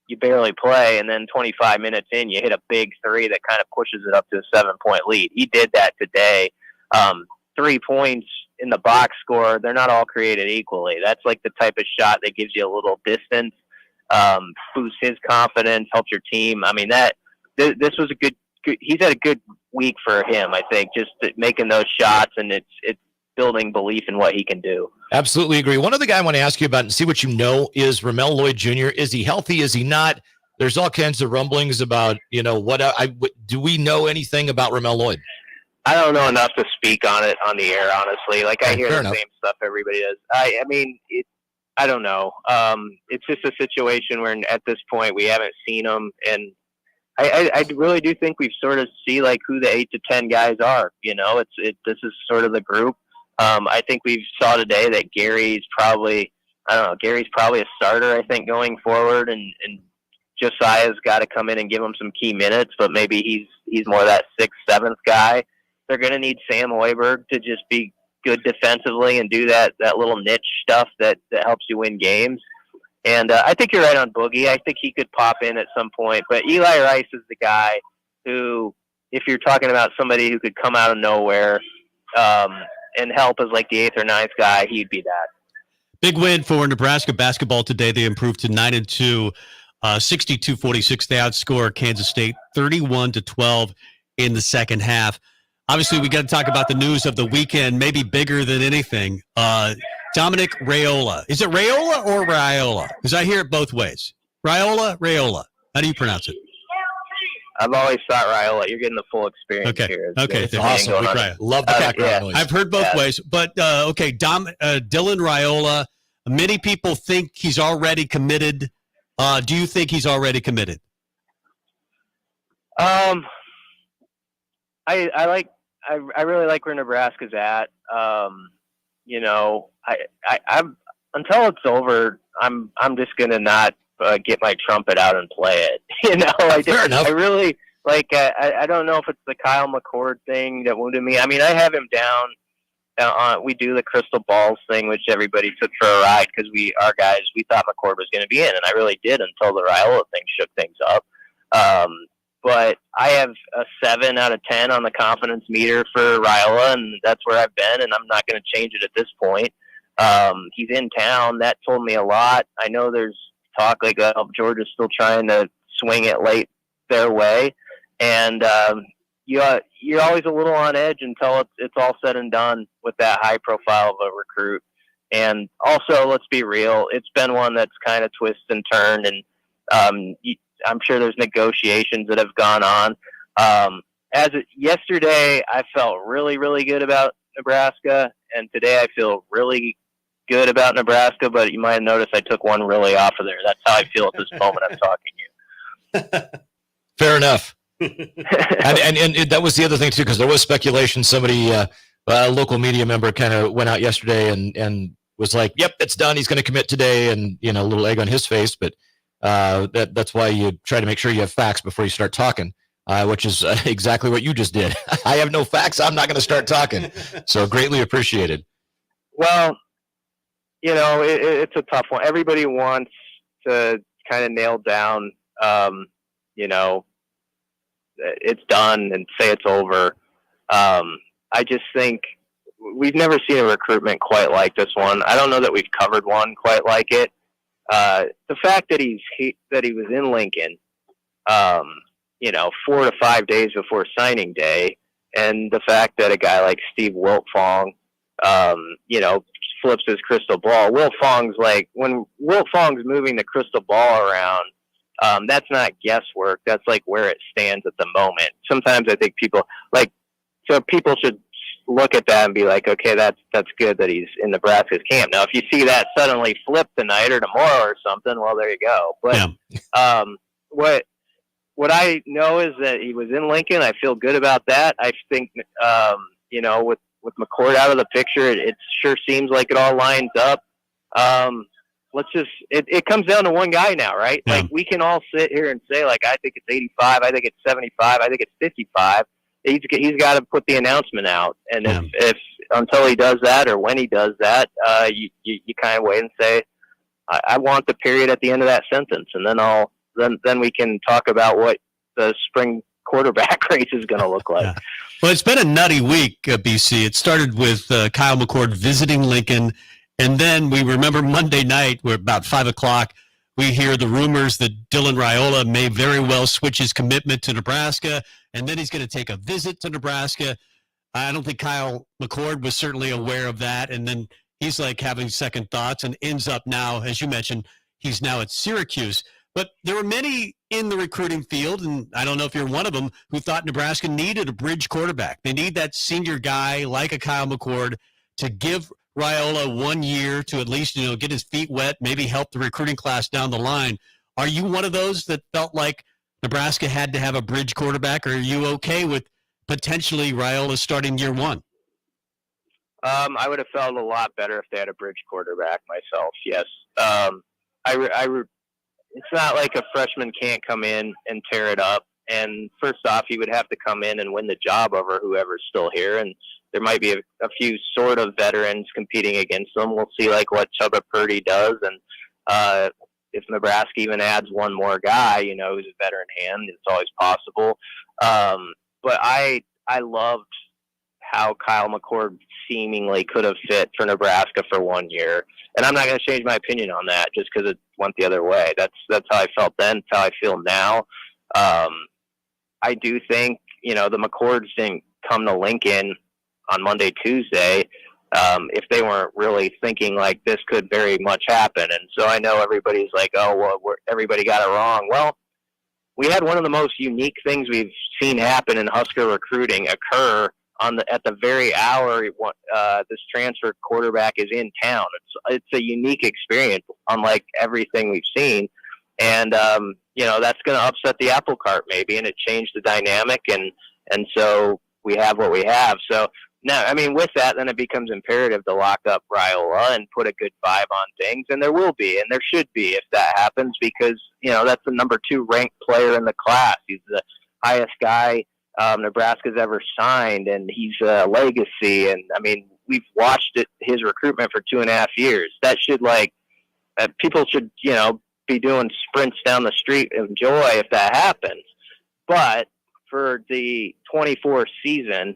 you barely play, and then 25 minutes in, you hit a big 3 that kind of pushes it up to a 7-point lead. He did that today. 3 points in the box score, they're not all created equally. That's like the type of shot that gives you a little distance, boosts his confidence, helps your team. I mean, this was a good. He's had a good week for him, I think, just making those shots, and it's building belief in what he can do. Absolutely agree. One other guy I want to ask you about and see what you know is Ramel Lloyd Jr. Is he healthy? Is he not? There's all kinds of rumblings about, do we know anything about Ramel Lloyd? I don't know enough to speak on it on the air, honestly. Like, I hear Fair the enough. same stuff everybody does. I mean, I don't know. It's just a situation where at this point we haven't seen him, and I really do think we've sort of see like who the 8 to 10 guys are. This is sort of the group. I think we saw today that Gary's probably a starter, I think, going forward, and Josiah's got to come in and give him some key minutes, but maybe he's more that 6th, 7th guy. They're going to need Sam Hoiberg to just be good defensively and do that little niche stuff that helps you win games. And I think you're right on Boogie. I think he could pop in at some point. But Eli Rice is the guy who, if you're talking about somebody who could come out of nowhere and help as like the 8th or 9th guy, he'd be that. Big win for Nebraska basketball today. They improved to 9-2, 62-46. They outscore Kansas State 31-12 in the second half. Obviously, we got to talk about the news of the weekend, maybe bigger than anything. Dominic Raiola. Is it Raiola or Raiola? Because I hear it both ways. Raiola. How do you pronounce it? I've always thought Raiola. You're getting the full experience here. Okay. It's Awesome. Love the background noise. I've heard both ways. But, Dylan Raiola, many people think he's already committed. Do you think he's already committed? I really like where Nebraska's at. I'm until it's over, I'm just gonna not get my trumpet out and play it. Fair enough. I really I don't know if it's the Kyle McCord thing that wounded me. I mean, I have him down. We do the crystal balls thing, which everybody took for a ride because we thought McCord was going to be in, and I really did until the Raiola thing shook things up. But I have a 7 out of 10 on the confidence meter for Raiola, and that's where I've been, and I'm not going to change it at this point. He's in town. That told me a lot. I know there's talk like Georgia's still trying to swing it late their way, and you're always a little on edge until it's all said and done with that high profile of a recruit. And also, let's be real, it's been one that's kind of twisted and turned, and I'm sure there's negotiations that have gone on. Yesterday, I felt really, really good about Nebraska, and today I feel really good about Nebraska, but you might have noticed I took one really off of there. That's how I feel at this moment I'm talking to you. Fair enough. and that was the other thing, too, because there was speculation. Somebody, a local media member, kind of went out yesterday and was like, yep, it's done. He's going to commit today, and, a little egg on his face, but that's why you try to make sure you have facts before you start talking, which is exactly what you just did. I have no facts. I'm not going to start talking. So greatly appreciated. Well, it's a tough one. Everybody wants to kind of nail down, it's done and say it's over. I just think we've never seen a recruitment quite like this one. I don't know that we've covered one quite like it. The fact that he was in Lincoln, 4 to 5 days before signing day, and the fact that a guy like Steve Wiltfong, flips his crystal ball. When Wiltfong's moving the crystal ball around, that's not guesswork. That's like where it stands at the moment. Sometimes I think people should look at that and be like, okay, that's good that he's in Nebraska's camp. Now, if you see that suddenly flip tonight or tomorrow or something, well, there you go. But what I know is that he was in Lincoln. I feel good about that. I think, with McCord out of the picture, it sure seems like it all lines up. It comes down to one guy now, right? Yeah. Like, we can all sit here and say, like, I think it's 85, I think it's 75, I think it's 55. he's got to put the announcement out. And if until he does that, or when he does that, you kind of wait and say, I want the period at the end of that sentence, and then we can talk about what the spring quarterback race is going to look like. Well, it's been a nutty week, BC. It started with Kyle McCord visiting Lincoln, and then we remember Monday night, where about 5 o'clock, we hear the rumors that Dylan Raiola may very well switch his commitment to Nebraska, and then he's going to take a visit to Nebraska. I don't think Kyle McCord was certainly aware of that, and then he's like having second thoughts and ends up now, as you mentioned, he's now at Syracuse. But there were many in the recruiting field, and I don't know if you're one of them, who thought Nebraska needed a bridge quarterback. They need that senior guy like a Kyle McCord to give Raiola 1 year to at least, get his feet wet, maybe help the recruiting class down the line. Are you one of those that felt like Nebraska had to have a bridge quarterback, or are you okay with potentially Raiola starting year one? I would have felt a lot better if they had a bridge quarterback myself. Yes. It's not like a freshman can't come in and tear it up. And first off, he would have to come in and win the job over whoever's still here. And there might be a few sort of veterans competing against them. We'll see like what Chubba Purdy does. And if Nebraska even adds one more guy, who's a veteran hand, it's always possible. But I loved how Kyle McCord seemingly could have fit for Nebraska for 1 year. And I'm not going to change my opinion on that just because it went the other way. That's how I felt then. That's how I feel now. I do think, the McCords didn't come to Lincoln on Monday, Tuesday, if they weren't really thinking like this could very much happen. And so I know everybody's like, oh, well, everybody got it wrong. Well, we had one of the most unique things we've seen happen in Husker recruiting occur at the very hour this transfer quarterback is in town. It's a unique experience, unlike everything we've seen. And, that's going to upset the apple cart maybe, and it changed the dynamic. And so we have what we have. So now, with that, then it becomes imperative to lock up Raiola and put a good vibe on things. And there will be, and there should be if that happens, because, that's the number 2 ranked player in the class. He's the highest guy Nebraska's ever signed, and he's a legacy. And we've watched his recruitment for 2.5 years. That should people should, be doing sprints down the street of joy if that happens. But for the 24 season,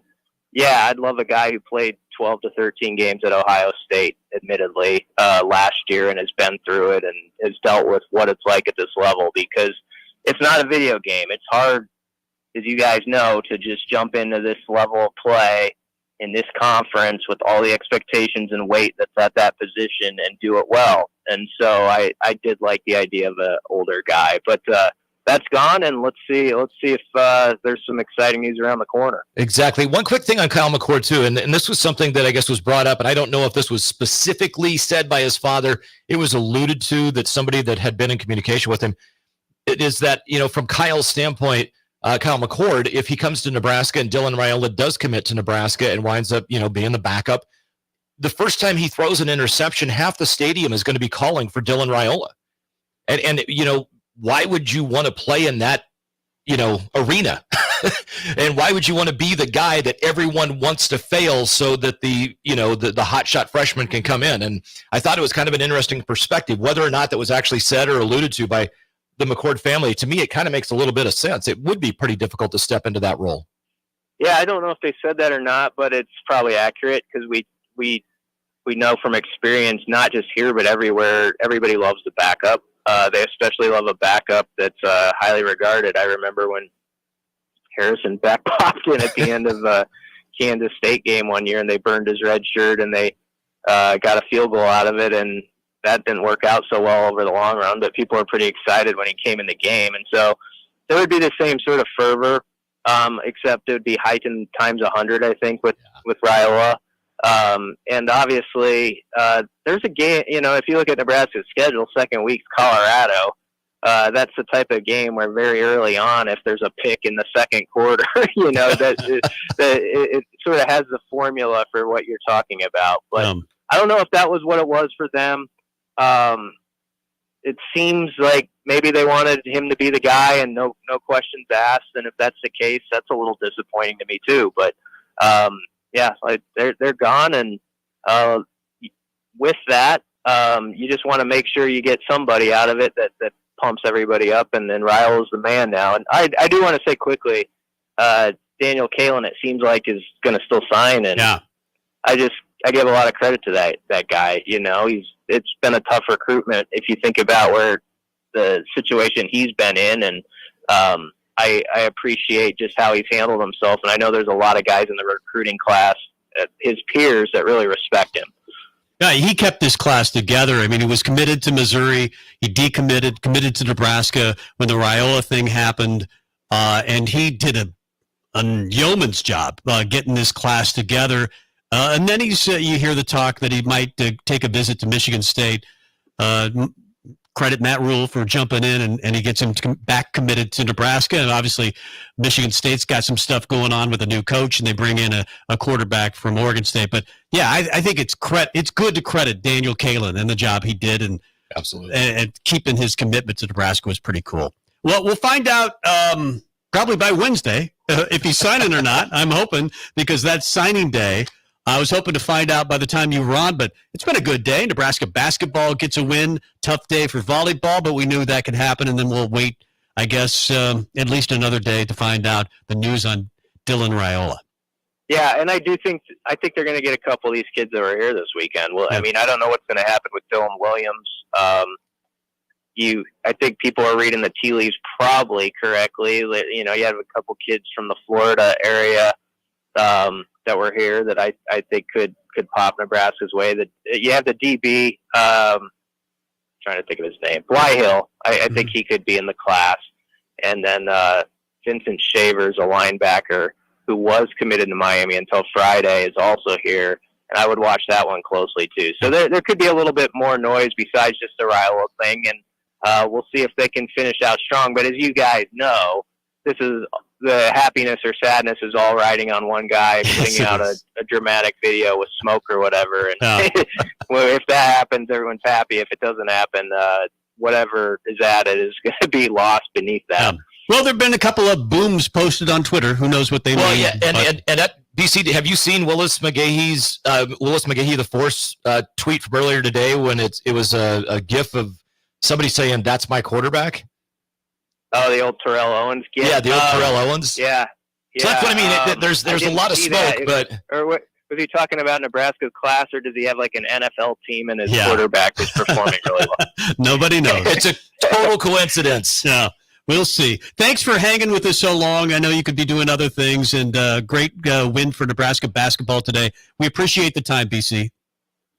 yeah, I'd love a guy who played 12 to 13 games at Ohio State, admittedly, last year, and has been through it and has dealt with what it's like at this level, because it's not a video game. It's hard, as you guys know, to just jump into this level of play in this conference with all the expectations and weight that's at that position and do it well. And so I did like the idea of an older guy, but that's gone, and let's see if there's some exciting news around the corner. Exactly. One quick thing on Kyle McCord too, and this was something that I guess was brought up, and I don't know if this was specifically said by his father. It was alluded to that somebody that had been in communication with him. It is that, from Kyle's standpoint, Kyle McCord, if he comes to Nebraska and Dylan Raiola does commit to Nebraska and winds up, being the backup, the first time he throws an interception, half the stadium is going to be calling for Dylan Raiola. And why would you want to play in that, arena? And why would you want to be the guy that everyone wants to fail so that the hotshot freshman can come in? And I thought it was kind of an interesting perspective, whether or not that was actually said or alluded to by the McCord family. To me, it kind of makes a little bit of sense. It would be pretty difficult to step into that role. Yeah, I don't know if they said that or not, but it's probably accurate, because we know from experience, not just here but everywhere, everybody loves the backup. They especially love a backup that's highly regarded. I remember when Harrison Beck popped in at the end of a Kansas State game one year, and they burned his red shirt, and they got a field goal out of it, and that didn't work out so well over the long run, but people were pretty excited when he came in the game. And so there would be the same sort of fervor, except it would be heightened times 100, I think, with Raiola. And obviously, there's a game, if you look at Nebraska's schedule, second week's Colorado. That's the type of game where very early on, if there's a pick in the second quarter, it sort of has the formula for what you're talking about. But I don't know if that was what it was for them. It seems like maybe they wanted him to be the guy and no questions asked. And if that's the case, that's a little disappointing to me too. But they're gone, and with that, you just want to make sure you get somebody out of it that pumps everybody up. And then Ryle is the man now. And I do want to say quickly, Daniel Kalin, it seems like, is going to still sign, and I give a lot of credit to that guy. It's been a tough recruitment if you think about where the situation he's been in, and I appreciate just how he's handled himself. And I know there's a lot of guys in the recruiting class, his peers, that really respect him. Yeah, he kept this class together. I mean, he was committed to Missouri. He decommitted, committed to Nebraska when the Raiola thing happened, and he did a yeoman's job getting this class together. And then you hear the talk that he might take a visit to Michigan State. Credit Matt Rule for jumping in, and he gets him back committed to Nebraska. And obviously, Michigan State's got some stuff going on with a new coach, and they bring in a quarterback from Oregon State. But yeah, I think it's good to credit Daniel Kalin and the job he did, and absolutely, and keeping his commitment to Nebraska was pretty cool. Well, we'll find out probably by Wednesday if he's signing or not. I'm hoping, because that's signing day. I was hoping to find out by the time you were on, but it's been a good day. Nebraska basketball gets a win. Tough day for volleyball, but we knew that could happen, and then we'll wait, I guess, at least another day to find out the news on Dylan Raiola. Yeah, and I think they're going to get a couple of these kids that were here this weekend. Well, I mean, I don't know what's going to happen with Dylan Williams. I think people are reading the tea leaves probably correctly. You have a couple kids from the Florida area that were here that I think could pop Nebraska's way. That you have the DB, trying to think of his name, Blyhill. I think he could be in the class, and then Vincent Shavers, a linebacker who was committed to Miami until Friday, is also here, and I would watch that one closely too. So there could be a little bit more noise besides just the Raiola thing, and we'll see if they can finish out strong. But as you guys know, this is the happiness or sadness is all riding on one guy putting out a dramatic video with smoke or whatever. And well, if that happens, everyone's happy. If it doesn't happen, whatever is added is going to be lost beneath that. Well, there have been a couple of booms posted on Twitter. Who knows what they mean? Yeah, and at BC, have you seen Willis McGahee's the Force tweet from earlier today when it was a gif of somebody saying, "That's my quarterback"? Oh, the old Terrell Owens gif. Yeah, the old Terrell Owens. Yeah. So that's what I mean. There's a lot of smoke, but was he talking about Nebraska's class, or does he have like an NFL team and his quarterback is performing really well? Nobody knows. It's a total coincidence. Yeah. We'll see. Thanks for hanging with us so long. I know you could be doing other things, and great win for Nebraska basketball today. We appreciate the time, BC.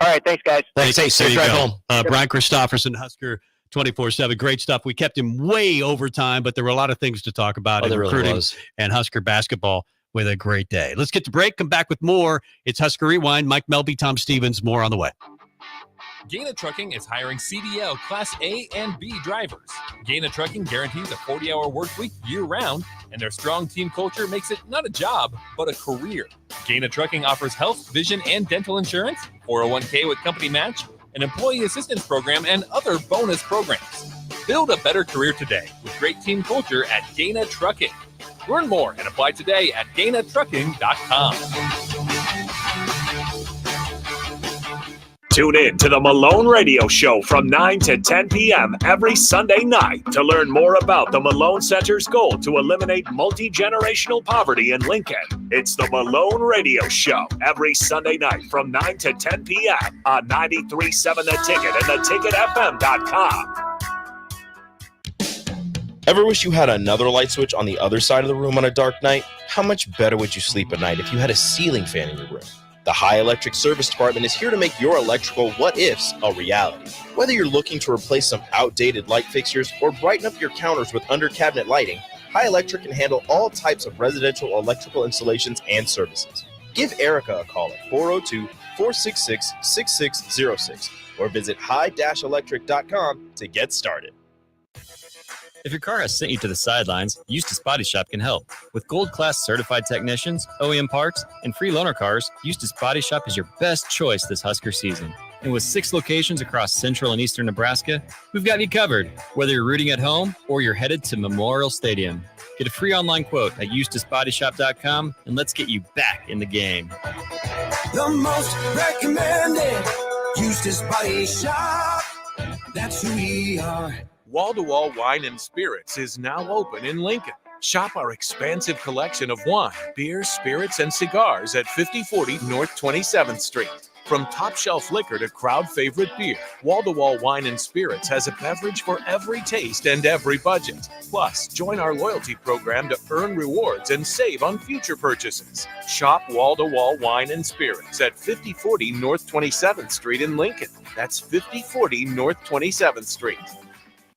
All right. Thanks, guys. Thanks. Hey, safe drive home. Brian Christopherson, Husker 24/7. Great stuff. We kept him way over time, but there were a lot of things to talk about in recruiting and Husker basketball with a great day. Let's get to break. Come back with more. It's Husker Rewind. Mike Melby, Tom Stevens. More on the way. Gaina Trucking is hiring CDL Class A and B drivers. Gaina Trucking guarantees a 40-hour work week year-round, and their strong team culture makes it not a job, but a career. Gaina Trucking offers health, vision, and dental insurance, 401k with company match, an employee assistance program, and other bonus programs. Build a better career today with great team culture at Gaina Trucking. Learn more and apply today at GainaTrucking.com. Tune in to the Malone Radio Show from 9 to 10 p.m. every Sunday night to learn more about the Malone Center's goal to eliminate multi-generational poverty in Lincoln. It's the Malone Radio Show every Sunday night from 9 to 10 p.m. on 93.7 The Ticket and theticketfm.com. Ever wish you had another light switch on the other side of the room on a dark night? How much better would you sleep at night if you had a ceiling fan in your room? The High Electric Service Department is here to make your electrical what-ifs a reality. Whether you're looking to replace some outdated light fixtures or brighten up your counters with under-cabinet lighting, High Electric can handle all types of residential electrical installations and services. Give Erica a call at 402-466-6606 or visit high-electric.com to get started. If your car has sent you to the sidelines, Eustace Body Shop can help. With gold-class certified technicians, OEM parts, and free loaner cars, Eustace Body Shop is your best choice this Husker season. And with 6 locations across central and eastern Nebraska, we've got you covered, whether you're rooting at home or you're headed to Memorial Stadium. Get a free online quote at EustaceBodyShop.com, and let's get you back in the game. The most recommended Eustace Body Shop. That's who we are. Wall-to-Wall Wine and Spirits is now open in Lincoln. Shop our expansive collection of wine, beer, spirits, and cigars at 5040 North 27th Street. From top shelf liquor to crowd favorite beer, Wall-to-Wall Wine and Spirits has a beverage for every taste and every budget. Plus, join our loyalty program to earn rewards and save on future purchases. Shop Wall-to-Wall Wine and Spirits at 5040 North 27th Street in Lincoln. That's 5040 North 27th Street.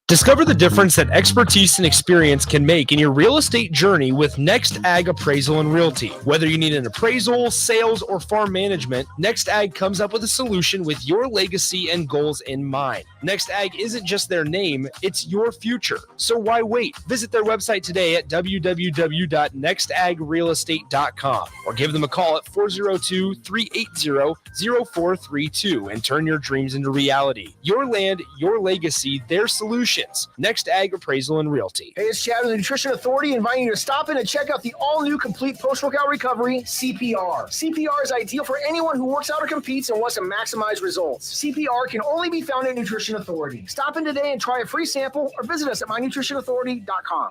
Discover the difference that expertise and experience can make in your real estate journey with Next Ag Appraisal and Realty. Whether you need an appraisal, sales, or farm management, Next Ag comes up with a solution with your legacy and goals in mind. Next Ag isn't just their name, it's your future. So why wait? Visit their website today at www.nextagrealestate.com or give them a call at 402-380-0432 and turn your dreams into reality. Your land, your legacy, their solutions. Next Ag Appraisal and Realty. Hey, it's Chad with the Nutrition Authority inviting you to stop in and check out the all-new complete post-workout recovery, CPR. CPR is ideal for anyone who works out or competes and wants to maximize results. CPR can only be found at Nutrition Authority. Stop in today and try a free sample or visit us at mynutritionauthority.com.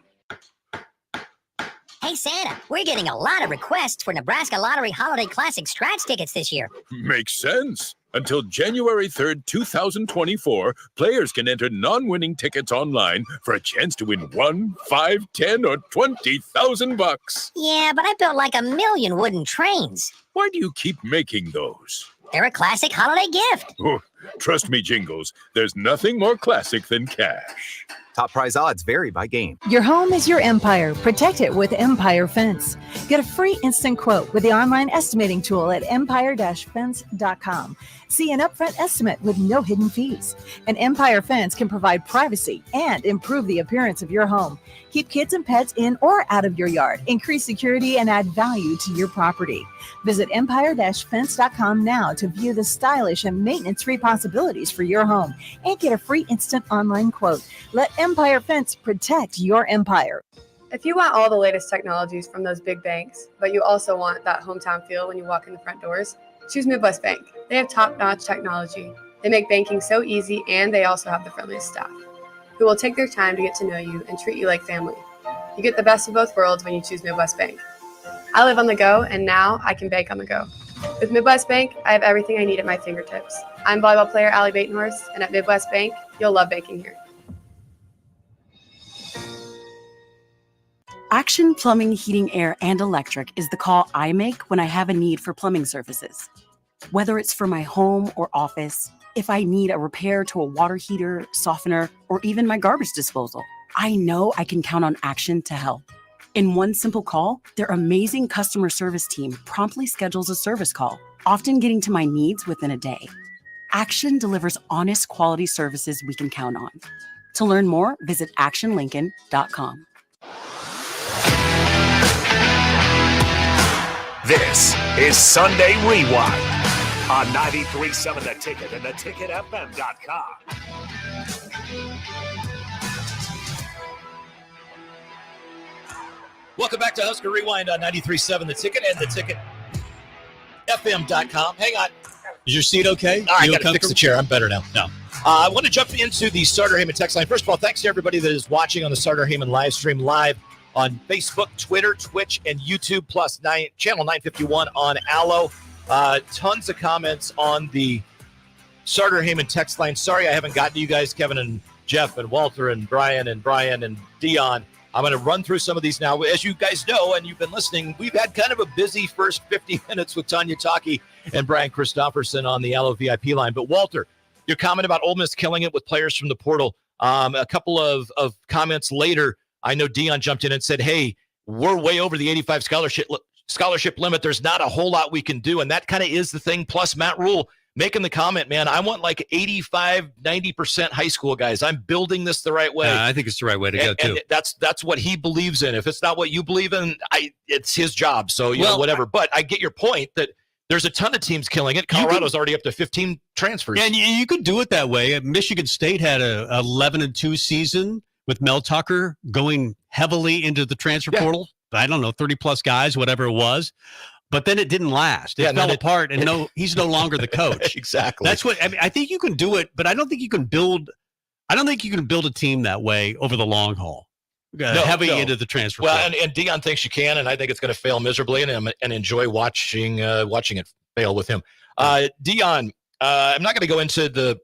Hey, Santa, we're getting a lot of requests for Nebraska Lottery Holiday Classic scratch tickets this year. Makes sense. Until January 3rd, 2024, players can enter non-winning tickets online for a chance to win 1, 5, 10, or 20,000 bucks. Yeah, but I built like 1 million wooden trains. Why do you keep making those? They're a classic holiday gift. Oh, trust me, Jingles, there's nothing more classic than cash. Top prize odds vary by game. Your home is your empire. Protect it with Empire Fence. Get a free instant quote with the online estimating tool at empire-fence.com. See an upfront estimate with no hidden fees. An Empire Fence can provide privacy and improve the appearance of your home. Keep kids and pets in or out of your yard. Increase security and add value to your property. Visit empire-fence.com now to view the stylish and maintenance-free possibilities for your home and get a free instant online quote. Let Empire Fence protect your empire. If you want all the latest technologies from those big banks, but you also want that hometown feel when you walk in the front doors, choose Midwest Bank. They have top-notch technology. They make banking so easy, and they also have the friendliest staff who will take their time to get to know you and treat you like family. You get the best of both worlds when you choose Midwest Bank. I live on the go, and now I can bank on the go. With Midwest Bank, I have everything I need at my fingertips. I'm volleyball player Allie Batenhorst, and at Midwest Bank, you'll love banking here. Action Plumbing, Heating, Air, and Electric is the call I make when I have a need for plumbing services. Whether it's for my home or office, if I need a repair to a water heater, softener, or even my garbage disposal, I know I can count on Action to help. In one simple call, their amazing customer service team promptly schedules a service call, often getting to my needs within a day. Action delivers honest, quality services we can count on. To learn more, visit actionlincoln.com. This is Sunday Rewind on 93.7 The Ticket and theticketfm.com. Welcome back to Husker Rewind on 93.7 The Ticket and theticketfm.com. Hang on. Is your seat okay? I got to fix the chair. I'm better now. No. I want to jump into the Starter Heyman text line. First of all, thanks to everybody that is watching on the Starter Heyman live stream live on Facebook, Twitter, Twitch, and YouTube, plus channel 951 on Allo. Tons of comments on the Starter Heyman text line. Sorry I haven't gotten to you guys, Kevin and Jeff and Walter and Brian and Dion. I'm going to run through some of these now. As you guys know, and you've been listening, we've had kind of a busy first 50 minutes with Tanya Taki and Brian Christopherson on the Allo VIP line. But Walter, your comment about Ole Miss killing it with players from the portal, a couple of comments later, I know Dion jumped in and said, hey, we're way over the 85 scholarship limit. There's not a whole lot we can do. And that kind of is the thing. Plus Matt Rule making the comment, man, I want like 85, 90% high school guys. I'm building this the right way. I think it's the right way to go too. And that's what he believes in. If it's not what you believe in, it's his job. So, you know, whatever. But I get your point that There's a ton of teams killing it. Colorado's already up to 15 transfers. And you could do it that way. Michigan State had a 11-2 season with Mel Tucker going heavily into the transfer portal. I don't know, 30-plus guys, whatever it was. But then it didn't last. It fell apart, and he's no longer the coach. Exactly. That's what I think you can do it, but I don't think you can build a team that way over the long haul. Into the transfer. Well, and Dion thinks you can, and I think it's going to fail miserably, and enjoy watching it fail with him. Dion, I'm not going to go into the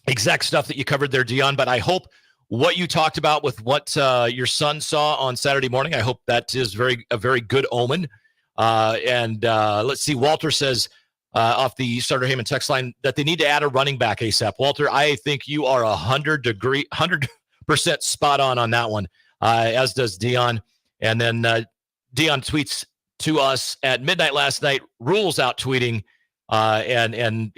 exact stuff that you covered there, Dion, but I hope what you talked about with what your son saw on Saturday morning, I hope that is a very good omen. And let's see, Walter says off the Starter Heyman text line that they need to add a running back ASAP. Walter, I think you are 100% spot on that one, as does Dion. And then Dion tweets to us at midnight last night, Rules out tweeting, and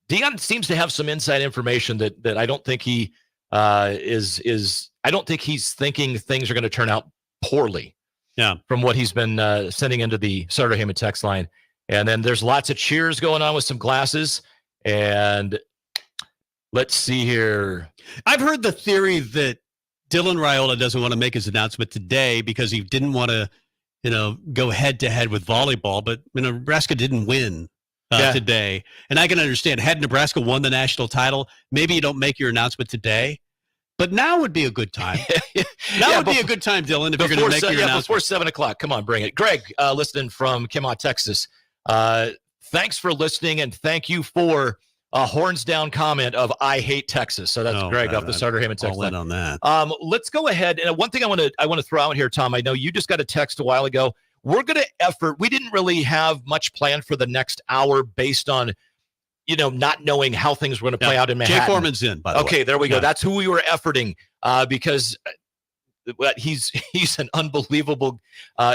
Dion seems to have some inside information that I don't think he is. I don't think he's thinking things are going to turn out poorly. Yeah, from what he's been sending into the Starter Heyman text line. And then there's lots of cheers going on with some glasses. And let's see here. I've heard the theory that Dylan Raiola doesn't want to make his announcement today because he didn't want to, go head-to-head with volleyball. But Nebraska didn't win today. And I can understand, had Nebraska won the national title, maybe you don't make your announcement today. But now would be a good time. Now would be a good time, Dylan, if you're going to make your announcement. Before 7 o'clock. Come on, bring it. Greg, listening from Kemah, Texas. Thanks for listening, and thank you for a horns down comment of "I hate Texas." So that's Greg off the Starter Heyman text line. On that. Let's go ahead. And one thing I want to throw out here, Tom. I know you just got a text a while ago. We're going to effort. We didn't really have much planned for the next hour based on not knowing how things were going to play out in Manhattan. Jay Foreman's in, by the way. Okay, there we go. That's who we were efforting because he's an unbelievable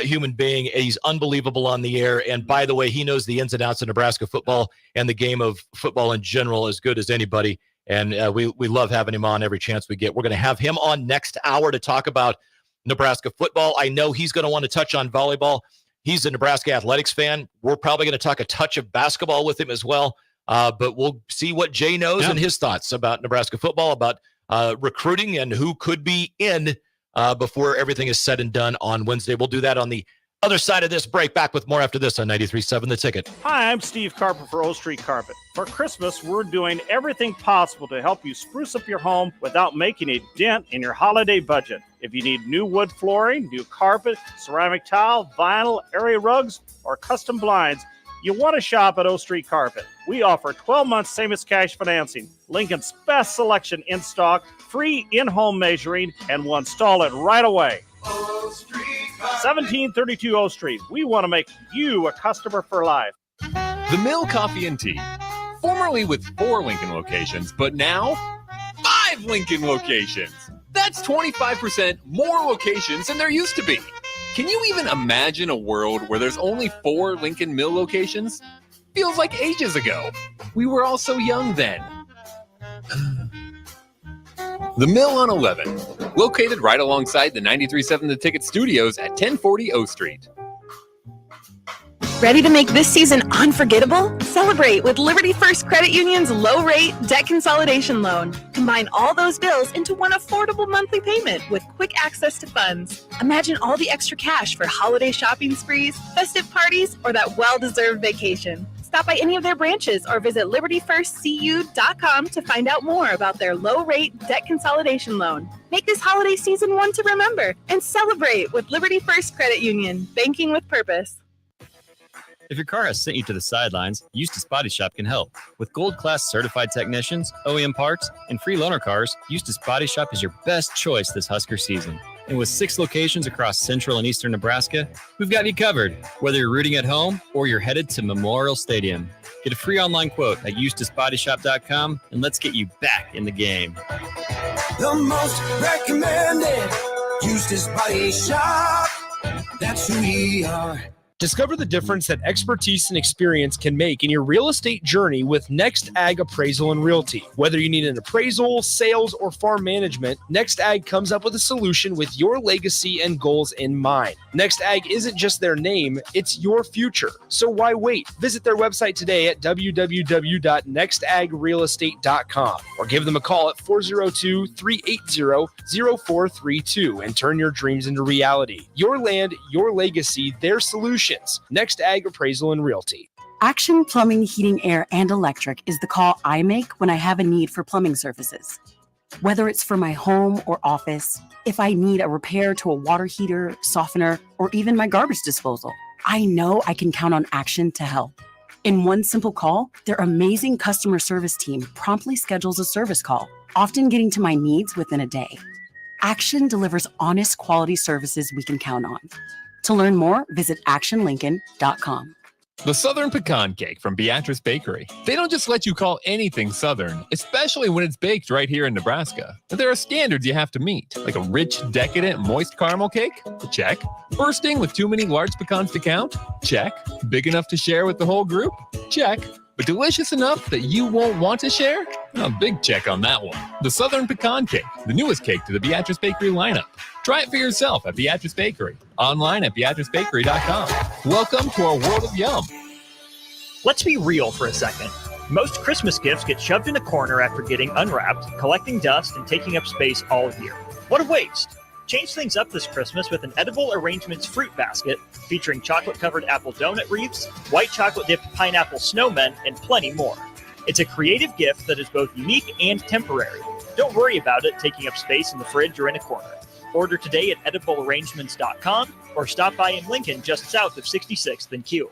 human being. He's unbelievable on the air. And by the way, he knows the ins and outs of Nebraska football and the game of football in general as good as anybody. And we love having him on every chance we get. We're going to have him on next hour to talk about Nebraska football. I know he's going to want to touch on volleyball. He's a Nebraska athletics fan. We're probably going to talk a touch of basketball with him as well. But we'll see what Jay knows and his thoughts about Nebraska football, about recruiting and who could be in before everything is said and done on Wednesday. We'll do that on the other side of this break. Back with more after this on 93.7 The Ticket. Hi, I'm Steve Carper for O Street Carpet. For Christmas, we're doing everything possible to help you spruce up your home without making a dent in your holiday budget. If you need new wood flooring, new carpet, ceramic tile, vinyl, area rugs, or custom blinds, you want to shop at O Street Carpet. We offer 12-month same-as-cash financing, Lincoln's best selection in stock, free in-home measuring, and we'll install it right away. 1732 O Street. We want to make you a customer for life. The Mill Coffee and Tea, formerly with 4 Lincoln locations, but now 5 Lincoln locations. That's 25% more locations than there used to be. Can you even imagine a world where there's only 4 Lincoln Mill locations? Feels like ages ago. We were all so young then. The Mill on 11, located right alongside the 93.7 The Ticket Studios at 1040 O Street. Ready to make this season unforgettable? Celebrate with Liberty First Credit Union's low-rate debt consolidation loan. Combine all those bills into one affordable monthly payment with quick access to funds. Imagine all the extra cash for holiday shopping sprees, festive parties, or that well-deserved vacation. Stop by any of their branches or visit libertyfirstcu.com to find out more about their low-rate debt consolidation loan. Make this holiday season one to remember and celebrate with Liberty First Credit Union, banking with purpose. If your car has sent you to the sidelines, Eustace Body Shop can help. With gold-class certified technicians, OEM parts, and free loaner cars, Eustace Body Shop is your best choice this Husker season. And with 6 locations across central and eastern Nebraska, we've got you covered, whether you're rooting at home or you're headed to Memorial Stadium. Get a free online quote at EustaceBodyShop.com, and let's get you back in the game. The most recommended Eustace Body Shop. That's who we are. Discover the difference that expertise and experience can make in your real estate journey with Next Ag Appraisal and Realty. Whether you need an appraisal, sales, or farm management, Next Ag comes up with a solution with your legacy and goals in mind. Next Ag isn't just their name, it's your future. So why wait? Visit their website today at www.nextagrealestate.com or give them a call at 402-380-0432 and turn your dreams into reality. Your land, your legacy, their solutions. Next Ag Appraisal and Realty. Action Plumbing, Heating, Air, and Electric is the call I make when I have a need for plumbing services. Whether it's for my home or office, if I need a repair to a water heater, softener, or even my garbage disposal, I know I can count on Action to help. In one simple call, their amazing customer service team promptly schedules a service call, often getting to my needs within a day. Action delivers honest, quality services we can count on. To learn more, visit actionlincoln.com. The Southern Pecan Cake from Beatrice Bakery. They don't just let you call anything Southern, especially when it's baked right here in Nebraska. But there are standards you have to meet, like a rich, decadent, moist caramel cake? Check. Bursting with too many large pecans to count? Check. Big enough to share with the whole group? Check. But delicious enough that you won't want to share? A big check on that one. The Southern Pecan Cake, the newest cake to the Beatrice Bakery lineup. Try it for yourself at Beatrice Bakery. Online at BeatriceBakery.com. Welcome to our world of yum. Let's be real for a second. Most Christmas gifts get shoved in a corner after getting unwrapped, collecting dust, and taking up space all year. What a waste! Change things up this Christmas with an Edible Arrangements fruit basket featuring chocolate-covered apple donut wreaths, white chocolate-dipped pineapple snowmen, and plenty more. It's a creative gift that is both unique and temporary. Don't worry about it taking up space in the fridge or in a corner. Order today at ediblearrangements.com or stop by in Lincoln just south of 66th and Q.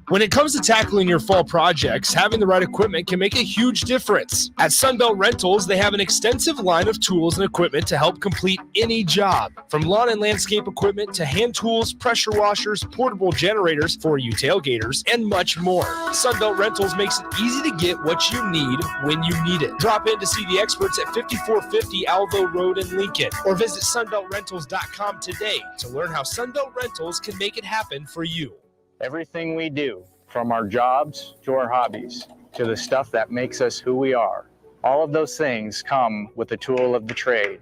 When it comes to tackling your fall projects, having the right equipment can make a huge difference. At Sunbelt Rentals, they have an extensive line of tools and equipment to help complete any job. From lawn and landscape equipment to hand tools, pressure washers, portable generators for you tailgaters, and much more. Sunbelt Rentals makes it easy to get what you need when you need it. Drop in to see the experts at 5450 Alvo Road in Lincoln or visit sunbeltrentals.com today to learn how Sunbelt Rentals can make it happen for you. Everything we do, from our jobs to our hobbies, to the stuff that makes us who we are, all of those things come with the tool of the trade.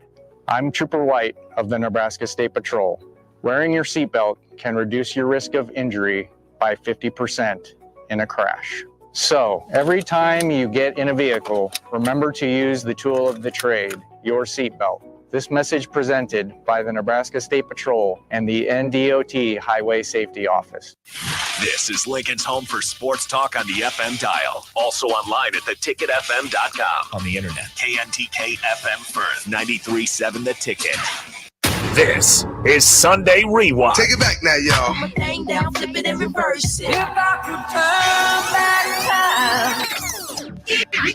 I'm Trooper White of the Nebraska State Patrol. Wearing your seatbelt can reduce your risk of injury by 50% in a crash. So, every time you get in a vehicle, remember to use the tool of the trade, your seatbelt. This message presented by the Nebraska State Patrol and the NDOT Highway Safety Office. This is Lincoln's home for sports talk on the FM dial. Also online at theticketfm.com. On the internet. KNTK FM Firth, 93.7 The Ticket. This is Sunday Rewind. Take it back now, y'all. Put my thing down, flip it and reverse it.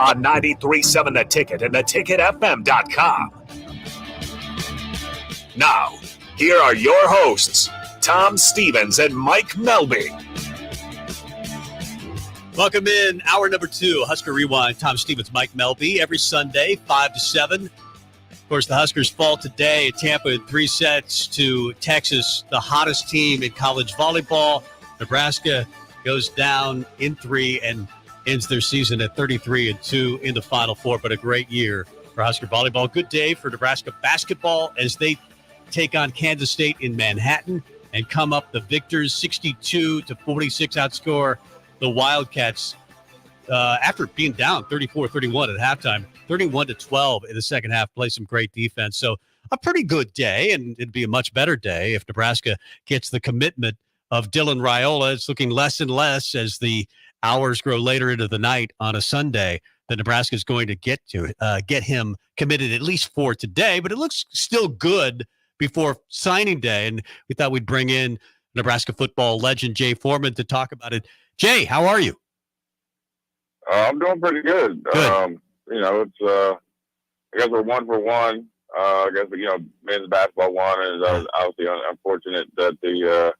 On 93.7 The Ticket and theticketfm.com. Now, here are your hosts, Tom Stevens and Mike Melby. Welcome in, hour number 2, Husker Rewind. Tom Stevens, Mike Melby, every Sunday, 5 to 7. Of course, the Huskers fall today at Tampa in 3 sets to Texas, the hottest team in college volleyball. Nebraska goes down in 3 and ends their season at 33-2 in the Final Four, but a great year for Husker volleyball. Good day for Nebraska basketball as they take on Kansas State in Manhattan and come up the victors 62-46 outscore the Wildcats after being down 34-31 at halftime, 31-12 in the second half, play some great defense. So a pretty good day, and it'd be a much better day if Nebraska gets the commitment of Dylan Raiola. It's looking less and less as the hours grow later into the night on a Sunday that Nebraska is going to get him committed at least for today, but it looks still good before signing day, and we thought we'd bring in Nebraska football legend Jay Foreman to talk about it. Jay, how are you? I'm doing pretty good. It's I guess we're 1 for 1. I guess men's basketball won, and it's obviously unfortunate that the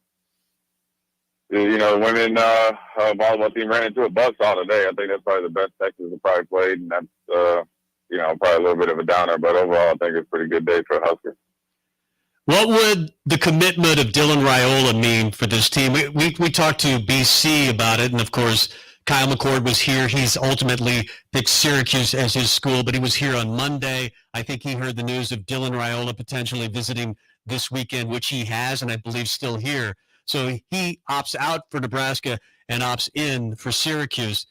women volleyball team ran into a buzzsaw today. I think that's probably the best Texas have probably played, and that's probably a little bit of a downer. But overall, I think it's a pretty good day for Husker. What would the commitment of Dylan Raiola mean for this team? We talked to BC about it, and of course, Kyle McCord was here. He's ultimately picked Syracuse as his school, but he was here on Monday. I think he heard the news of Dylan Raiola potentially visiting this weekend, which he has, and I believe still here. So he opts out for Nebraska and opts in for Syracuse.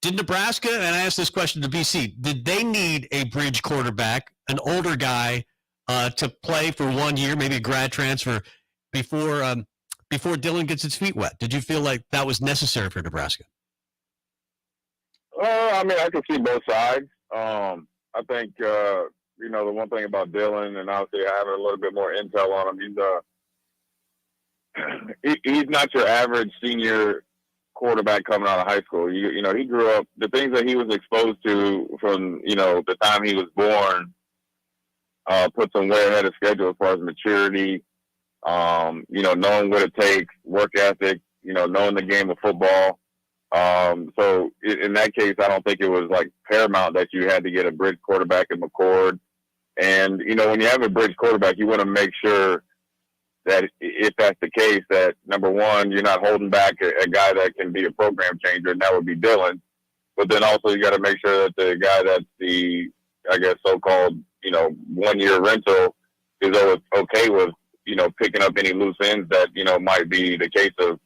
Did Nebraska, and I asked this question to BC, did they need a bridge quarterback, an older guy, to play for 1 year, maybe a grad transfer, before Dylan gets his feet wet? Did you feel like that was necessary for Nebraska? I mean, I can see both sides. I think, the one thing about Dylan, and obviously having a little bit more intel on him, he's not your average senior quarterback coming out of high school. He grew up, the things that he was exposed to from, the time he was born, puts him way ahead of schedule as far as maturity, knowing what it takes, work ethic, knowing the game of football. So in that case, I don't think it was like paramount that you had to get a bridge quarterback in McCord. And, when you have a bridge quarterback, you want to make sure that if that's the case, that number one, you're not holding back a guy that can be a program changer, and that would be Dylan. But then also you got to make sure that the guy that's the, I guess, so-called, 1 year rental is okay with, picking up any loose ends that, might be the case of,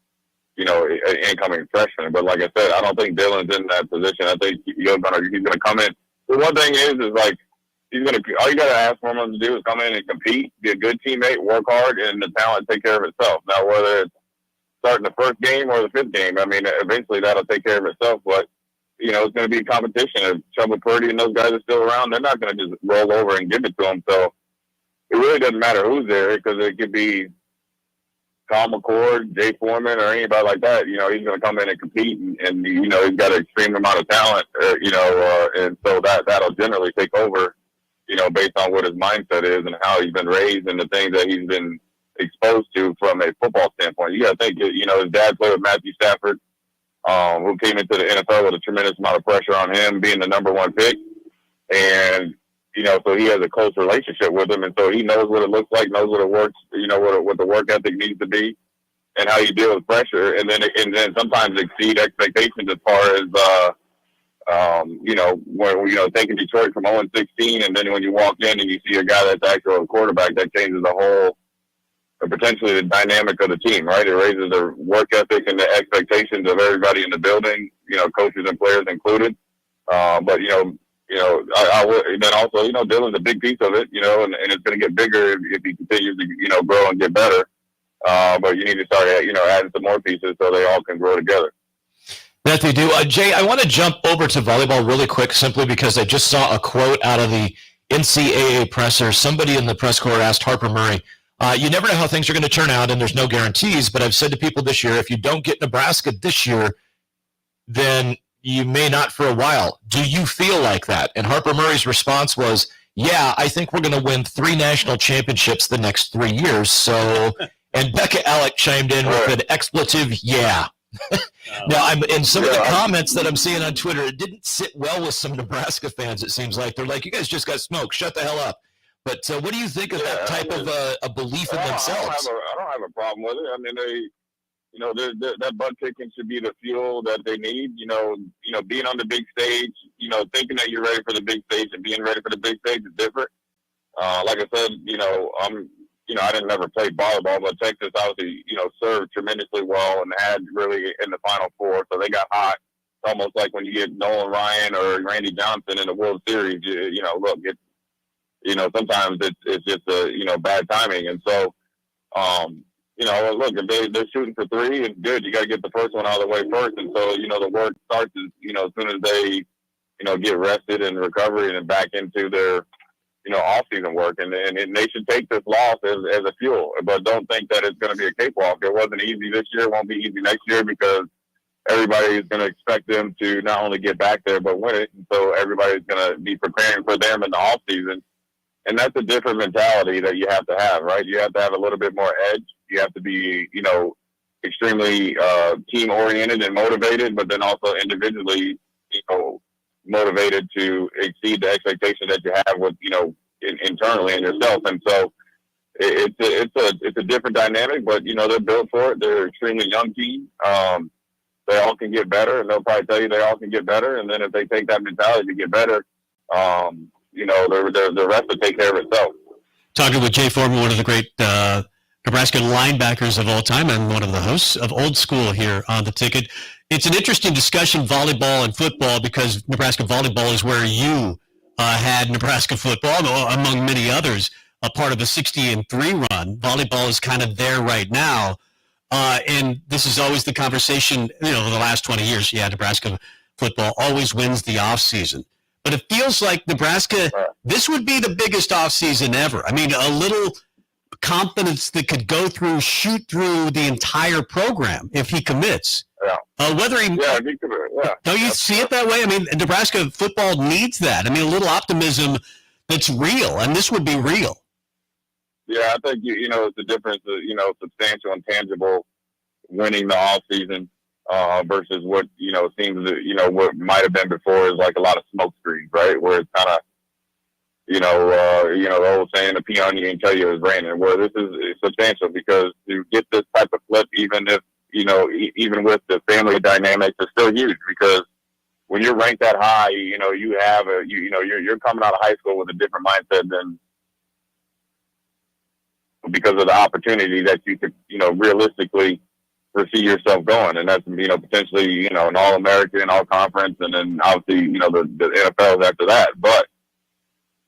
an incoming freshman. But like I said, I don't think Dylan's in that position. I think he's gonna come in. The one thing is like all you gotta ask for him to do is come in and compete, be a good teammate, work hard, and the talent take care of itself. Now, whether it's starting the first game or the fifth game, I mean, eventually that'll take care of itself. But it's going to be a competition. If Chuba Purdy and those guys are still around, they're not going to just roll over and give it to them. So it really doesn't matter who's there, because it could be Kyle McCord, Jay Foreman, or anybody like that. He's going to come in and compete, and he's got an extreme amount of talent, and so that'll generally take over, based on what his mindset is and how he's been raised and the things that he's been exposed to from a football standpoint. You got to think, his dad played with Matthew Stafford, who came into the NFL with a tremendous amount of pressure on him, being the number one pick. And, so he has a close relationship with him. And so he knows what it looks like, knows what it works, what the work ethic needs to be and how you deal with pressure. And then sometimes exceed expectations as far as, when, taking Detroit from 0-16. And then when you walk in and you see a guy that's actually a quarterback, that changes the whole, or potentially the dynamic of the team, right? It raises the work ethic and the expectations of everybody in the building, coaches and players included. But, I would, then also, Dylan's a big piece of it, and it's going to get bigger if he continues to, grow and get better. But you need to start, adding some more pieces so they all can grow together. That they do. Jay, I want to jump over to volleyball really quick, simply because I just saw a quote out of the NCAA presser. Somebody in the press corps asked Harper Murray, you never know how things are going to turn out, and there's no guarantees, but I've said to people this year, if you don't get Nebraska this year, then you may not for a while. Do you feel like that? And Harper Murray's response was, yeah, I think we're going to win 3 national championships the next 3 years. So, and Becca Alec chimed in with an expletive, yeah. Now, in some of the comments that I'm seeing on Twitter, it didn't sit well with some Nebraska fans, it seems like. They're like, you guys just got smoked. Shut the hell up. But what do you think of that type of a belief in themselves? I don't have a problem with it. I mean, that butt kicking should be the fuel that they need. Being on the big stage, thinking that you're ready for the big stage and being ready for the big stage is different. Like I said, I didn't never play volleyball, but Texas obviously, served tremendously well and had really in the Final Four, so they got hot. It's almost like when you get Nolan Ryan or Randy Johnson in the World Series. Look, sometimes it's just bad timing, and so. Look, if they're shooting for 3, it's good. You got to get the first one out of the way first. And so, the work starts as soon as they, get rested and recovery and back into their, off-season work. And they should take this loss as a fuel. But don't think that it's going to be a cakewalk. It wasn't easy this year. It won't be easy next year because everybody is going to expect them to not only get back there but win it. And so everybody's going to be preparing for them in the off-season. And that's a different mentality that you have to have, right? You have to have a little bit more edge. You have to be, extremely team-oriented and motivated, but then also individually, motivated to exceed the expectation that you have with, internally in yourself. And so it's a different dynamic, but they're built for it. They're an extremely young team. They all can get better, and they'll probably tell you they all can get better. And then if they take that mentality to get better, the rest will take care of itself. Talking with Jay Foreman, one of the great Nebraska linebackers of all time and one of the hosts of Old School here on The Ticket. It's an interesting discussion, volleyball and football, because Nebraska volleyball is where you had Nebraska football, among many others, a part of the 60-3 run. Volleyball is kind of there right now. And this is always the conversation, the last 20 years. Yeah, Nebraska football always wins the offseason. But it feels like Nebraska, this would be the biggest offseason ever. I mean, a little confidence that could shoot through the entire program if he commits. Yeah. Don't you see it that way? I mean, Nebraska football needs that. I mean, a little optimism that's real, and this would be real. Yeah, I think it's the difference of substantial and tangible winning the off season versus what seems what might have been before is like a lot of smoke screens, right? Where it's kind of the old saying, "The peon you can tell you is raining." Where this is substantial because to get this type of flip, even if even with the family dynamics, is still huge because when you're ranked that high, you have you're coming out of high school with a different mindset than. Because of the opportunity that you could, realistically foresee yourself going. And that's, potentially, an All-American, All-Conference, and then obviously, the NFL is after that. But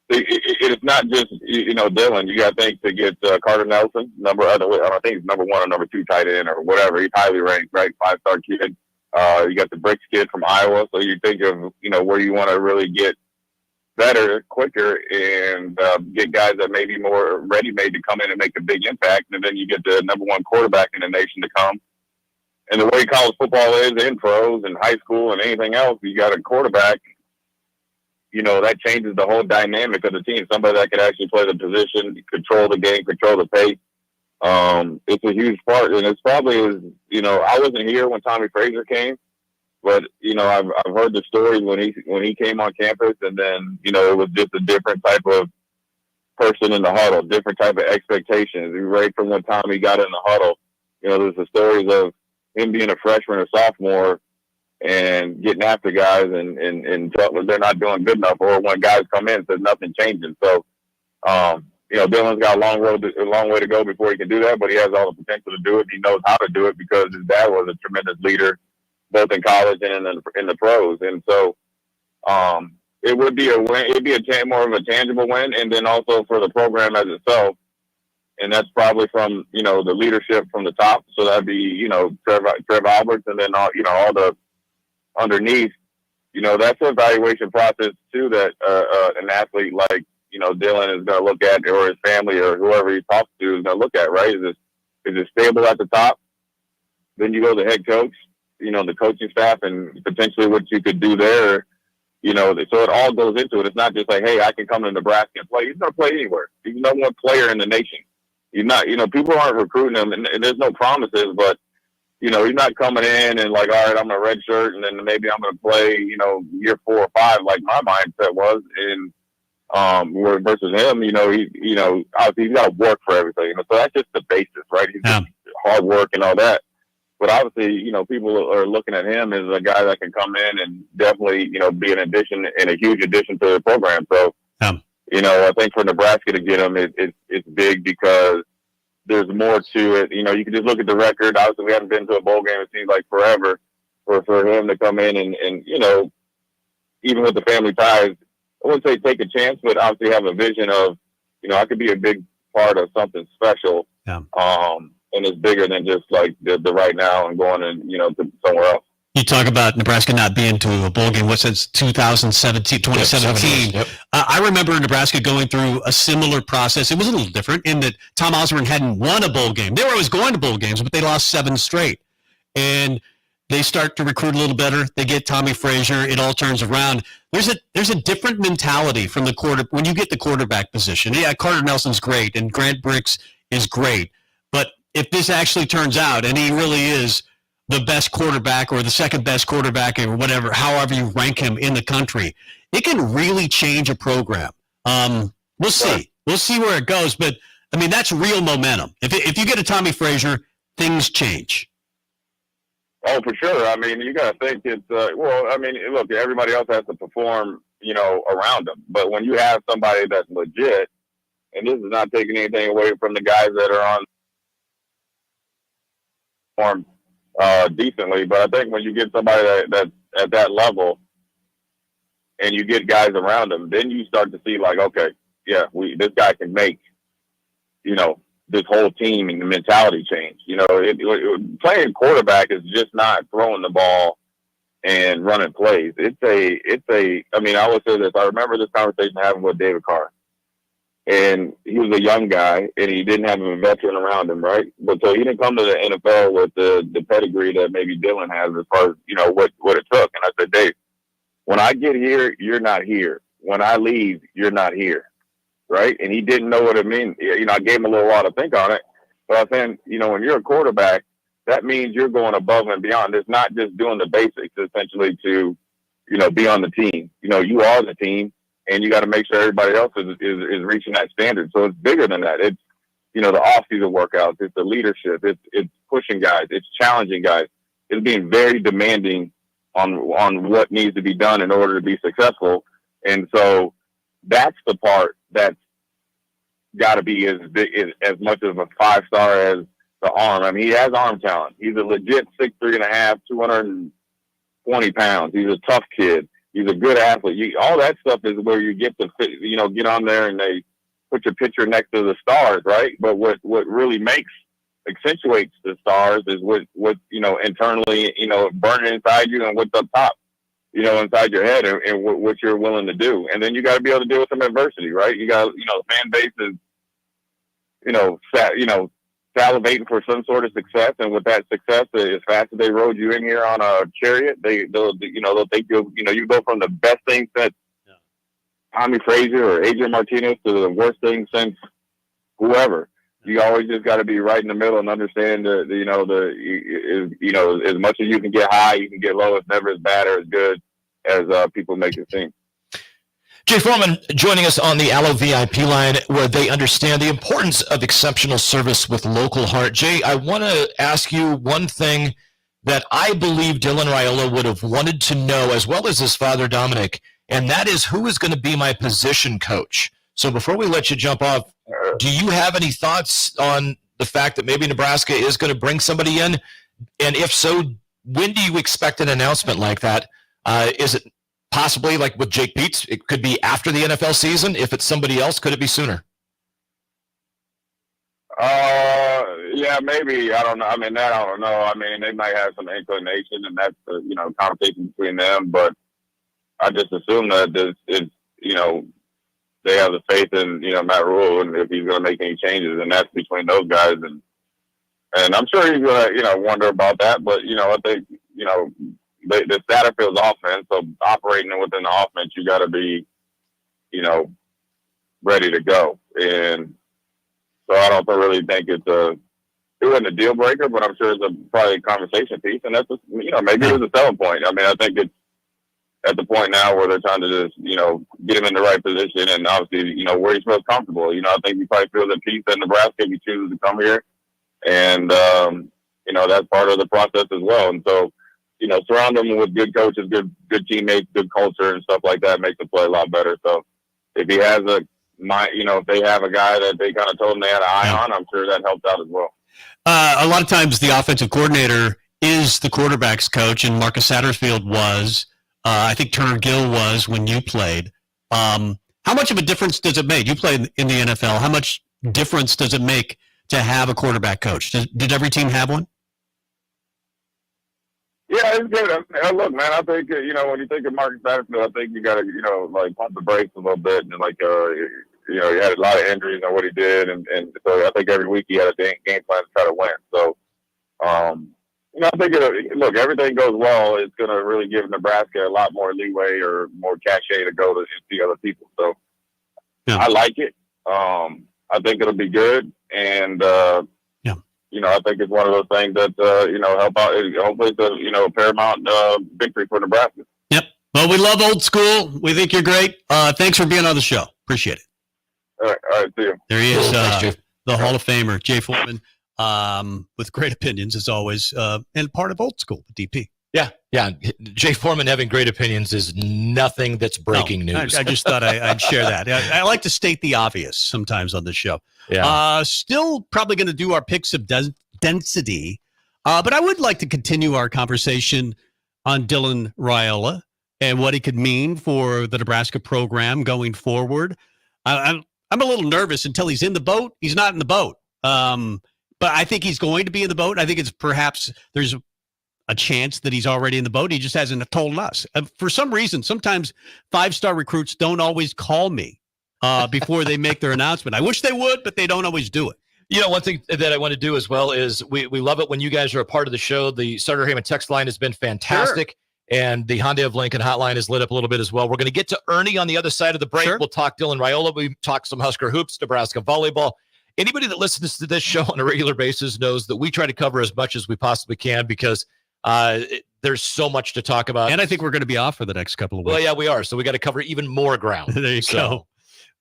it's not just, Dylan. You got to think to get Carter Nelson, I think he's number 1 or number 2 tight end or whatever. He's highly ranked, right? 5-star kid. You got the Bricks kid from Iowa. So you think of, where you want to really get better, quicker, and get guys that may be more ready-made to come in and make a big impact. And then you get the number 1 quarterback in the nation to come. And the way college football is in pros and high school and anything else, you got a quarterback, that changes the whole dynamic of the team. Somebody that could actually play the position, control the game, control the pace. It's a huge part. And it's probably, I wasn't here when Tommy Frazier came. But I've heard the stories when he came on campus, and then it was just a different type of person in the huddle, different type of expectations. Right from the time he got in the huddle, there's the stories of him being a freshman or sophomore and getting after guys and they're not doing good enough, or when guys come in, there's nothing changing. So, Dylan's got a long way to go before he can do that, but he has all the potential to do it. He knows how to do it because his dad was a tremendous leader, both in college and in the pros. And so it would be a win. It'd be more of a tangible win. And then also for the program as itself. And that's probably from, the leadership from the top. So that'd be, Trev Alberts, and then, all the underneath, that's an evaluation process too that an athlete like, Dylan is going to look at, or his family or whoever he talks to is going to look at, right? Is it stable at the top? Then you go to the head coach, the coaching staff, and potentially what you could do there, so it all goes into it. It's not just like, hey, I can come to Nebraska and play. He's going to play anywhere. He's the number 1 player in the nation. He's not, people aren't recruiting him, and there's no promises, but, he's not coming in and like, all right, I'm a red shirt, and then maybe I'm going to play, year 4 or 5, like my mindset was. And versus him, obviously he's got to work for everything. So that's just the basis, right? He's hard work and all that. But obviously, people are looking at him as a guy that can come in and definitely, be an addition and a huge addition to the program. So, I think for Nebraska to get him, it's big because there's more to it. You can just look at the record. Obviously, we haven't been to a bowl game, it seems like forever. For him to come in and even with the family ties, I wouldn't say take a chance, but obviously have a vision of, I could be a big part of something special. Yeah. And it's bigger than just like the right now and going and, to somewhere else. You talk about Nebraska not being to a bowl game, since 2017. Yep. I remember Nebraska going through a similar process. It was a little different in that Tom Osborne hadn't won a bowl game. They were always going to bowl games, but they lost 7 straight. And they start to recruit a little better. They get Tommy Frazier. It all turns around. There's a different mentality from the when you get the quarterback position. Yeah, Carter Nelson's great, and Grant Bricks is great. But if this actually turns out, and he really is the best quarterback or the second best quarterback or whatever, however you rank him in the country, it can really change a program. We'll see. We'll see where it goes. But I mean, that's real momentum. If you get a Tommy Frazier, things change. Oh, for sure. I mean, you got to think it's, look, everybody else has to perform, around them. But when you have somebody that's legit, and this is not taking anything away from the guys that are on decently, but I think when you get somebody that's at that level and you get guys around them, then you start to see like, okay, yeah, this guy can make, this whole team and the mentality change. Playing quarterback is just not throwing the ball and running plays. I would say this. I remember this conversation having with David Carr. And he was a young guy, and he didn't have a veteran around him, right? But so he didn't come to the NFL with the pedigree that maybe Dylan has as far as, what it took. And I said, Dave, when I get here, you're not here. When I leave, you're not here, right? And he didn't know what it meant. I gave him a little while to think on it. But I was saying, when you're a quarterback, that means you're going above and beyond. It's not just doing the basics, essentially, to, be on the team. You are the team. And you got to make sure everybody else is reaching that standard. So it's bigger than that. It's, the off-season workouts. It's the leadership. It's pushing guys. It's challenging guys. It's being very demanding on what needs to be done in order to be successful. And so that's the part that's got to be as much of a 5-star as the arm. I mean, he has arm talent. He's a legit 6'3.5", 220 pounds. He's a tough kid. He's a good athlete. All that stuff is where you get to fit, get on there and they put your picture next to the stars, right? But what really accentuates the stars is what internally, burning inside you and what's up top, inside your head and what you're willing to do. And then you got to be able to deal with some adversity, right? You got, the fan base is, salivating for some sort of success, and with that success, as fast as they rode you in here on a chariot, they'll think you go from the best thing since Tommy Frazier or Adrian Martinez to the worst thing since whoever. You always just got to be right in the middle and understand as much as you can get high, you can get low. It's never as bad or as good as people make it seem. Jay Foreman joining us on the Allo VIP line, where they understand the importance of exceptional service with local heart. Jay, I want to ask you one thing that I believe Dylan Raiola would have wanted to know, as well as his father, Dominic, and that is, who is going to be my position coach? So before we let you jump off, do you have any thoughts on the fact that maybe Nebraska is going to bring somebody in? And if so, when do you expect an announcement like that? Is it possibly like with Jake Peets? It could be after the NFL season. If it's somebody else, could it be sooner? Yeah, maybe. I don't know. I mean, that I don't know. I mean, they might have some inclination, and that's conversation between them. But I just assume that they have the faith in Matt Rule, and if he's going to make any changes, and that's between those guys. And I'm sure he's going to wonder about that. But I think the Satterfield's offense, so operating within the offense, you got to be, ready to go. And so I don't really think it wasn't a deal breaker, but I'm sure it's probably a conversation piece. And that's, maybe it was a selling point. I mean, I think it's at the point now where they're trying to just, get him in the right position and obviously, where he feels comfortable. I think he probably feels at peace in Nebraska if he chooses to come here. And, that's part of the process as well. And so, surround them with good coaches, good teammates, good culture and stuff like that makes the play a lot better. So if he has if they have a guy that they kind of told him they had an eye on, I'm sure that helps out as well. A lot of times the offensive coordinator is the quarterback's coach, and Marcus Satterfield was. I think Turner Gill was when you played. How much of a difference does it make? You played in the NFL. How much difference does it make to have a quarterback coach? Did every team have one? Yeah, it's good. Look, man, I think, when you think of Marcus Satterfield, I think you got to, pump the brakes a little bit. And, he had a lot of injuries on what he did. And so I think every week he had a game plan to try to win. So, I think, everything goes well. It's going to really give Nebraska a lot more leeway or more cachet to go to see other people. So I like it. I think it'll be good. And, I think it's one of those things that, help out. Hopefully it's a, paramount victory for Nebraska. Yep. Well, we love old school. We think you're great. Thanks for being on the show. Appreciate it. All right. See you. There he is. the Hall of Famer, Jay Foreman, with great opinions as always, and part of Old School, DP. Yeah. Jay Foreman having great opinions is nothing that's breaking news. I just thought I'd share that. I like to state the obvious sometimes on this show. Yeah. Still probably going to do our picks of density, but I would like to continue our conversation on Dylan Raiola and what he could mean for the Nebraska program going forward. I'm a little nervous until he's in the boat. He's not in the boat, but I think he's going to be in the boat. I think it's perhaps there's a chance that he's already in the boat. He just hasn't told us. For some reason, sometimes 5-star recruits don't always call me before they make their announcement. I wish they would, but they don't always do it. You know, one thing that I want to do as well is we love it when you guys are a part of the show. The Sutter Heyman text line has been fantastic. Sure. And the Hyundai of Lincoln hotline is lit up a little bit as well. We're going to get to Ernie on the other side of the break. Sure. We'll talk Dylan Raiola. We talk some Husker hoops, Nebraska volleyball. Anybody that listens to this show on a regular basis knows that we try to cover as much as we possibly can because there's so much to talk about. And I think we're going to be off for the next couple of weeks. Well, yeah, we are. So we got to cover even more ground. There you go.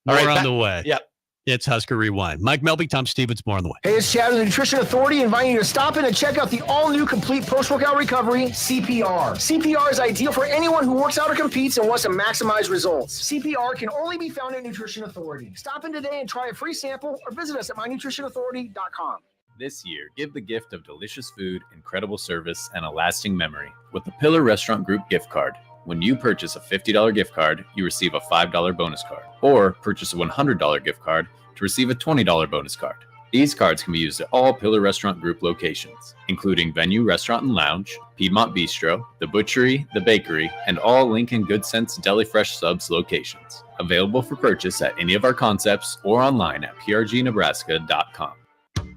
More on the way. Yep. It's Husker Rewind. Mike Melby, Tom Stevens, more on the way. Hey, it's Chad of the Nutrition Authority inviting you to stop in and check out the all-new complete post-workout recovery, CPR. CPR is ideal for anyone who works out or competes and wants to maximize results. CPR can only be found at Nutrition Authority. Stop in today and try a free sample or visit us at mynutritionauthority.com. This year, give the gift of delicious food, incredible service, and a lasting memory with the Pillar Restaurant Group gift card. When you purchase a $50 gift card, you receive a $5 bonus card, or purchase a $100 gift card to receive a $20 bonus card. These cards can be used at all Pillar Restaurant Group locations, including Venue Restaurant and Lounge, Piedmont Bistro, The Butchery, The Bakery, and all Lincoln Good Sense Deli Fresh Subs locations. Available for purchase at any of our concepts or online at prgnebraska.com.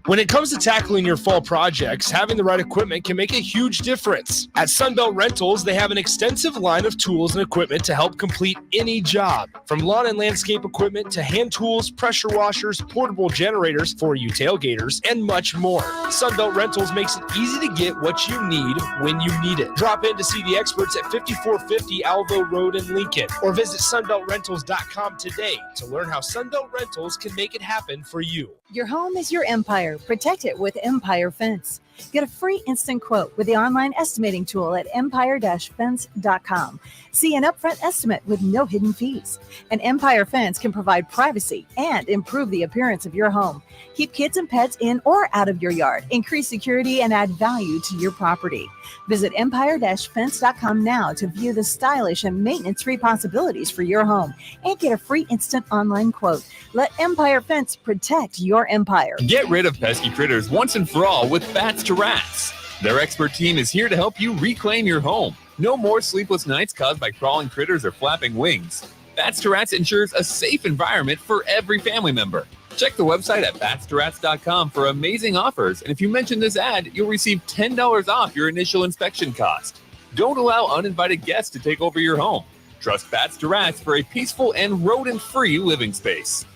When it comes to tackling your fall projects, having the right equipment can make a huge difference. At Sunbelt Rentals, they have an extensive line of tools and equipment to help complete any job. From lawn and landscape equipment to hand tools, pressure washers, portable generators for you tailgaters, and much more. Sunbelt Rentals makes it easy to get what you need when you need it. Drop in to see the experts at 5450 Alvo Road in Lincoln, or visit sunbeltrentals.com today to learn how Sunbelt Rentals can make it happen for you. Your home is your empire. Protect it with Empire Fence. Get a free instant quote with the online estimating tool at empire-fence.com. See an upfront estimate with no hidden fees. An Empire Fence can provide privacy and improve the appearance of your home. Keep kids and pets in or out of your yard. Increase security and add value to your property. Visit empire-fence.com now to view the stylish and maintenance-free possibilities for your home and get a free instant online quote. Let Empire Fence protect your empire. Get rid of pesky critters once and for all with Bats to Rats. Their expert team is here to help you reclaim your home. No more sleepless nights caused by crawling critters or flapping wings. Bats to Rats ensures a safe environment for every family member. Check the website at batstoRats.com for amazing offers, and if you mention this ad, you'll receive $10 off your initial inspection cost. Don't allow uninvited guests to take over your home. Trust Bats to Rats for a peaceful and rodent-free living space.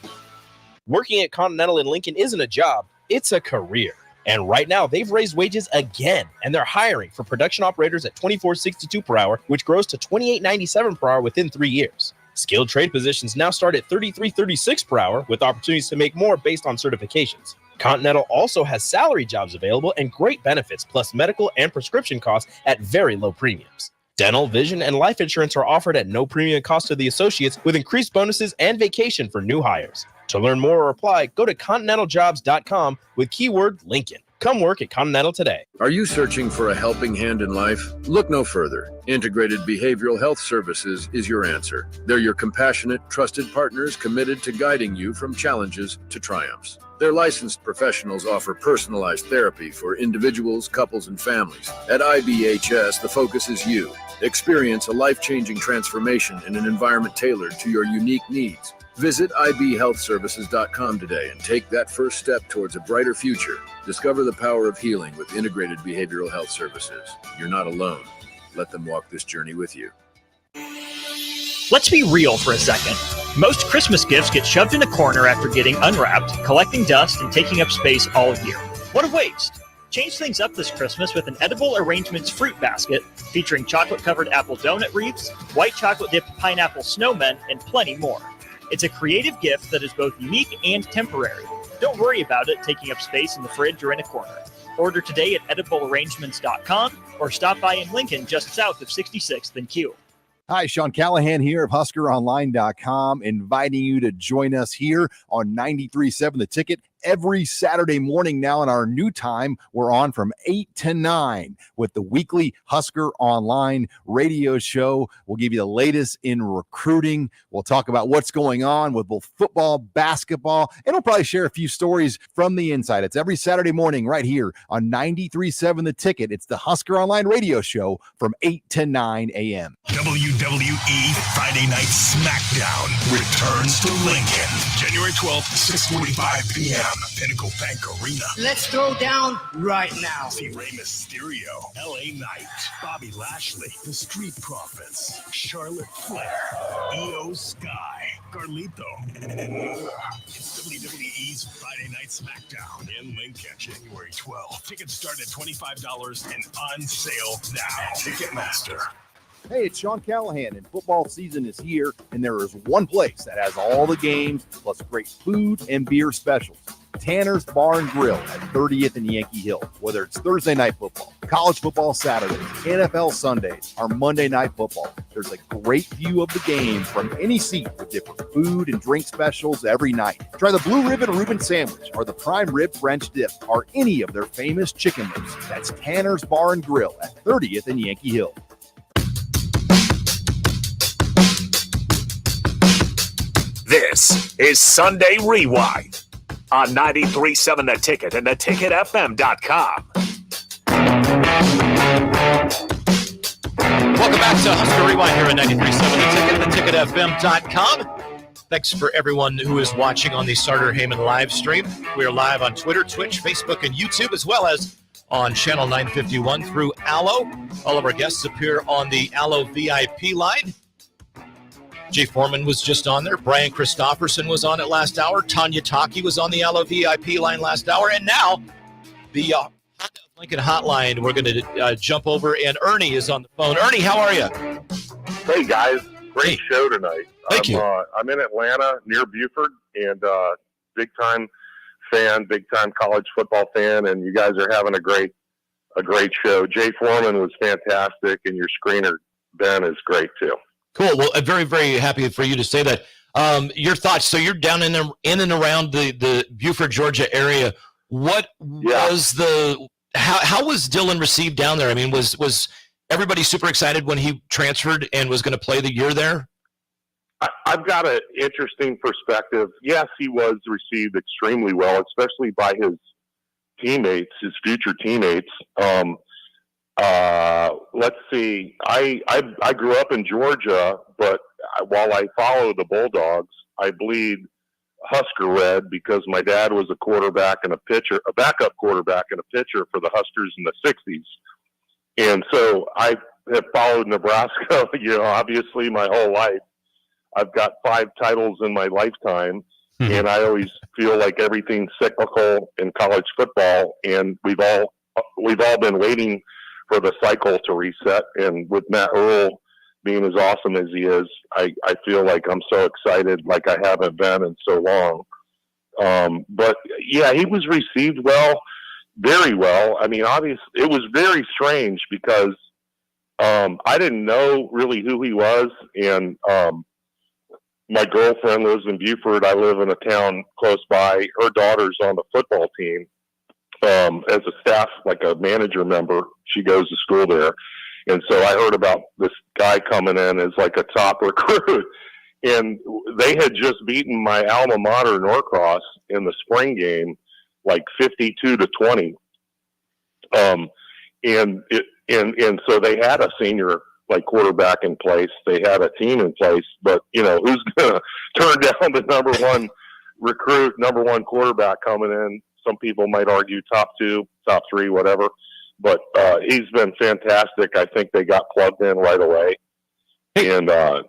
Working at Continental in Lincoln isn't a job, it's a career. And right now, they've raised wages again, and they're hiring for production operators at $24.62 per hour, which grows to $28.97 per hour within 3 years. Skilled trade positions now start at $33.36 per hour, with opportunities to make more based on certifications. Continental also has salary jobs available and great benefits, plus medical and prescription costs at very low premiums. Dental, vision, and life insurance are offered at no premium cost to the associates, with increased bonuses and vacation for new hires. To learn more or apply, go to continentaljobs.com with keyword Lincoln. Come work at Continental today. Are you searching for a helping hand in life? Look no further. Integrated Behavioral Health Services is your answer. They're your compassionate, trusted partners committed to guiding you from challenges to triumphs. Their licensed professionals offer personalized therapy for individuals, couples, and families. At IBHS, the focus is you. Experience a life-changing transformation in an environment tailored to your unique needs. Visit ibhealthservices.com today and take that first step towards a brighter future. Discover the power of healing with Integrated Behavioral Health Services. You're not alone. Let them walk this journey with you. Let's be real for a second. Most Christmas gifts get shoved in a corner after getting unwrapped, collecting dust, and taking up space all year. What a waste! Change things up this Christmas with an edible arrangements fruit basket featuring chocolate-covered apple donut wreaths, white chocolate-dipped pineapple snowmen, and plenty more. It's a creative gift that is both unique and temporary. Don't worry about it taking up space in the fridge or in a corner. Order today at ediblearrangements.com or stop by in Lincoln just south of 66th and Q. Hi, Sean Callahan here of HuskerOnline.com, inviting you to join us here on 93.7 The Ticket every Saturday morning now. In our new time, we're on from 8 to 9 with the weekly Husker Online radio show. We'll give you the latest in recruiting. We'll talk about what's going on with both football, basketball, and we'll probably share a few stories from the inside. It's every Saturday morning right here on 93.7 The Ticket. It's the Husker Online radio show from 8 to 9 a.m. WWE Friday Night SmackDown returns to Lincoln, January 12th, 6:45 p.m. Pinnacle Bank Arena. Let's throw down right now. See Rey Mysterio, LA Knight, Bobby Lashley, The Street Profits, Charlotte Flair, Io Sky, Carlito, and more. It's WWE's Friday Night SmackDown in Lincoln, January 12th. Tickets start at $25 and on sale now. Ticketmaster. Hey, it's Sean Callahan, and football season is here, and there is one place that has all the games, plus great food and beer specials. Tanner's Bar and Grill at 30th and Yankee Hill. Whether it's Thursday night football, college football Saturdays, NFL Sundays, or Monday night football, there's a great view of the game from any seat with different food and drink specials every night. Try the Blue Ribbon Reuben Sandwich or the Prime Rib French Dip or any of their famous chicken wings. That's Tanner's Bar and Grill at 30th and Yankee Hill. This is Sunday Rewind on 93.7 The Ticket and theticketfm.com. Welcome back to Husker Rewind here at 93.7 The Ticket, theticketfm.com. Thanks for everyone who is watching on the Starter Heyman live stream. We are live on Twitter, Twitch, Facebook, and YouTube, as well as on Channel 951 through Allo. All of our guests appear on the Allo VIP line. Jay Foreman was just on there. Brian Christopherson was on it last hour. Tanya Taki was on the Allo VIP line last hour. And now the Lincoln hotline, we're going to jump over, and Ernie is on the phone. Ernie, how are you? Hey, guys. Great show tonight. Thank you. I'm in Atlanta near Buford, and big-time fan, big-time college football fan, and you guys are having a great show. Jay Foreman was fantastic, and your screener, Ben, is great, too. Cool. Well, I'm very, very happy for you to say that. Your thoughts. So you're down in and around the Buford, Georgia area. What was how was Dylan received down there? I mean, was everybody super excited when he transferred and was going to play the year there? I've got an interesting perspective. Yes, he was received extremely well, especially by his teammates, his future teammates. Let's see. I grew up in Georgia, but while I follow the Bulldogs, I bleed Husker red because my dad was a quarterback and a backup quarterback and a pitcher for the Huskers in the 60s. And so I have followed Nebraska, obviously my whole life. I've got 5 titles in my lifetime, and I always feel like everything's cyclical in college football, and we've all been waiting for the cycle to reset. And with Matt Earl being as awesome as he is, I feel like I'm so excited like I haven't been in so long. But yeah, he was received well, very well. I mean, obviously it was very strange because I didn't know really who he was. And my girlfriend lives in Buford. I live in a town close by. Her daughter's on the football team. As a staff, like a manager member, she goes to school there. And so I heard about this guy coming in as like a top recruit. And they had just beaten my alma mater, Norcross, in the spring game, like 52-20. And so they had a senior like quarterback in place. They had a team in place, but who's going to turn down the number one recruit, number one quarterback coming in? Some people might argue top 2, top 3, whatever. But he's been fantastic. I think they got plugged in right away. And, I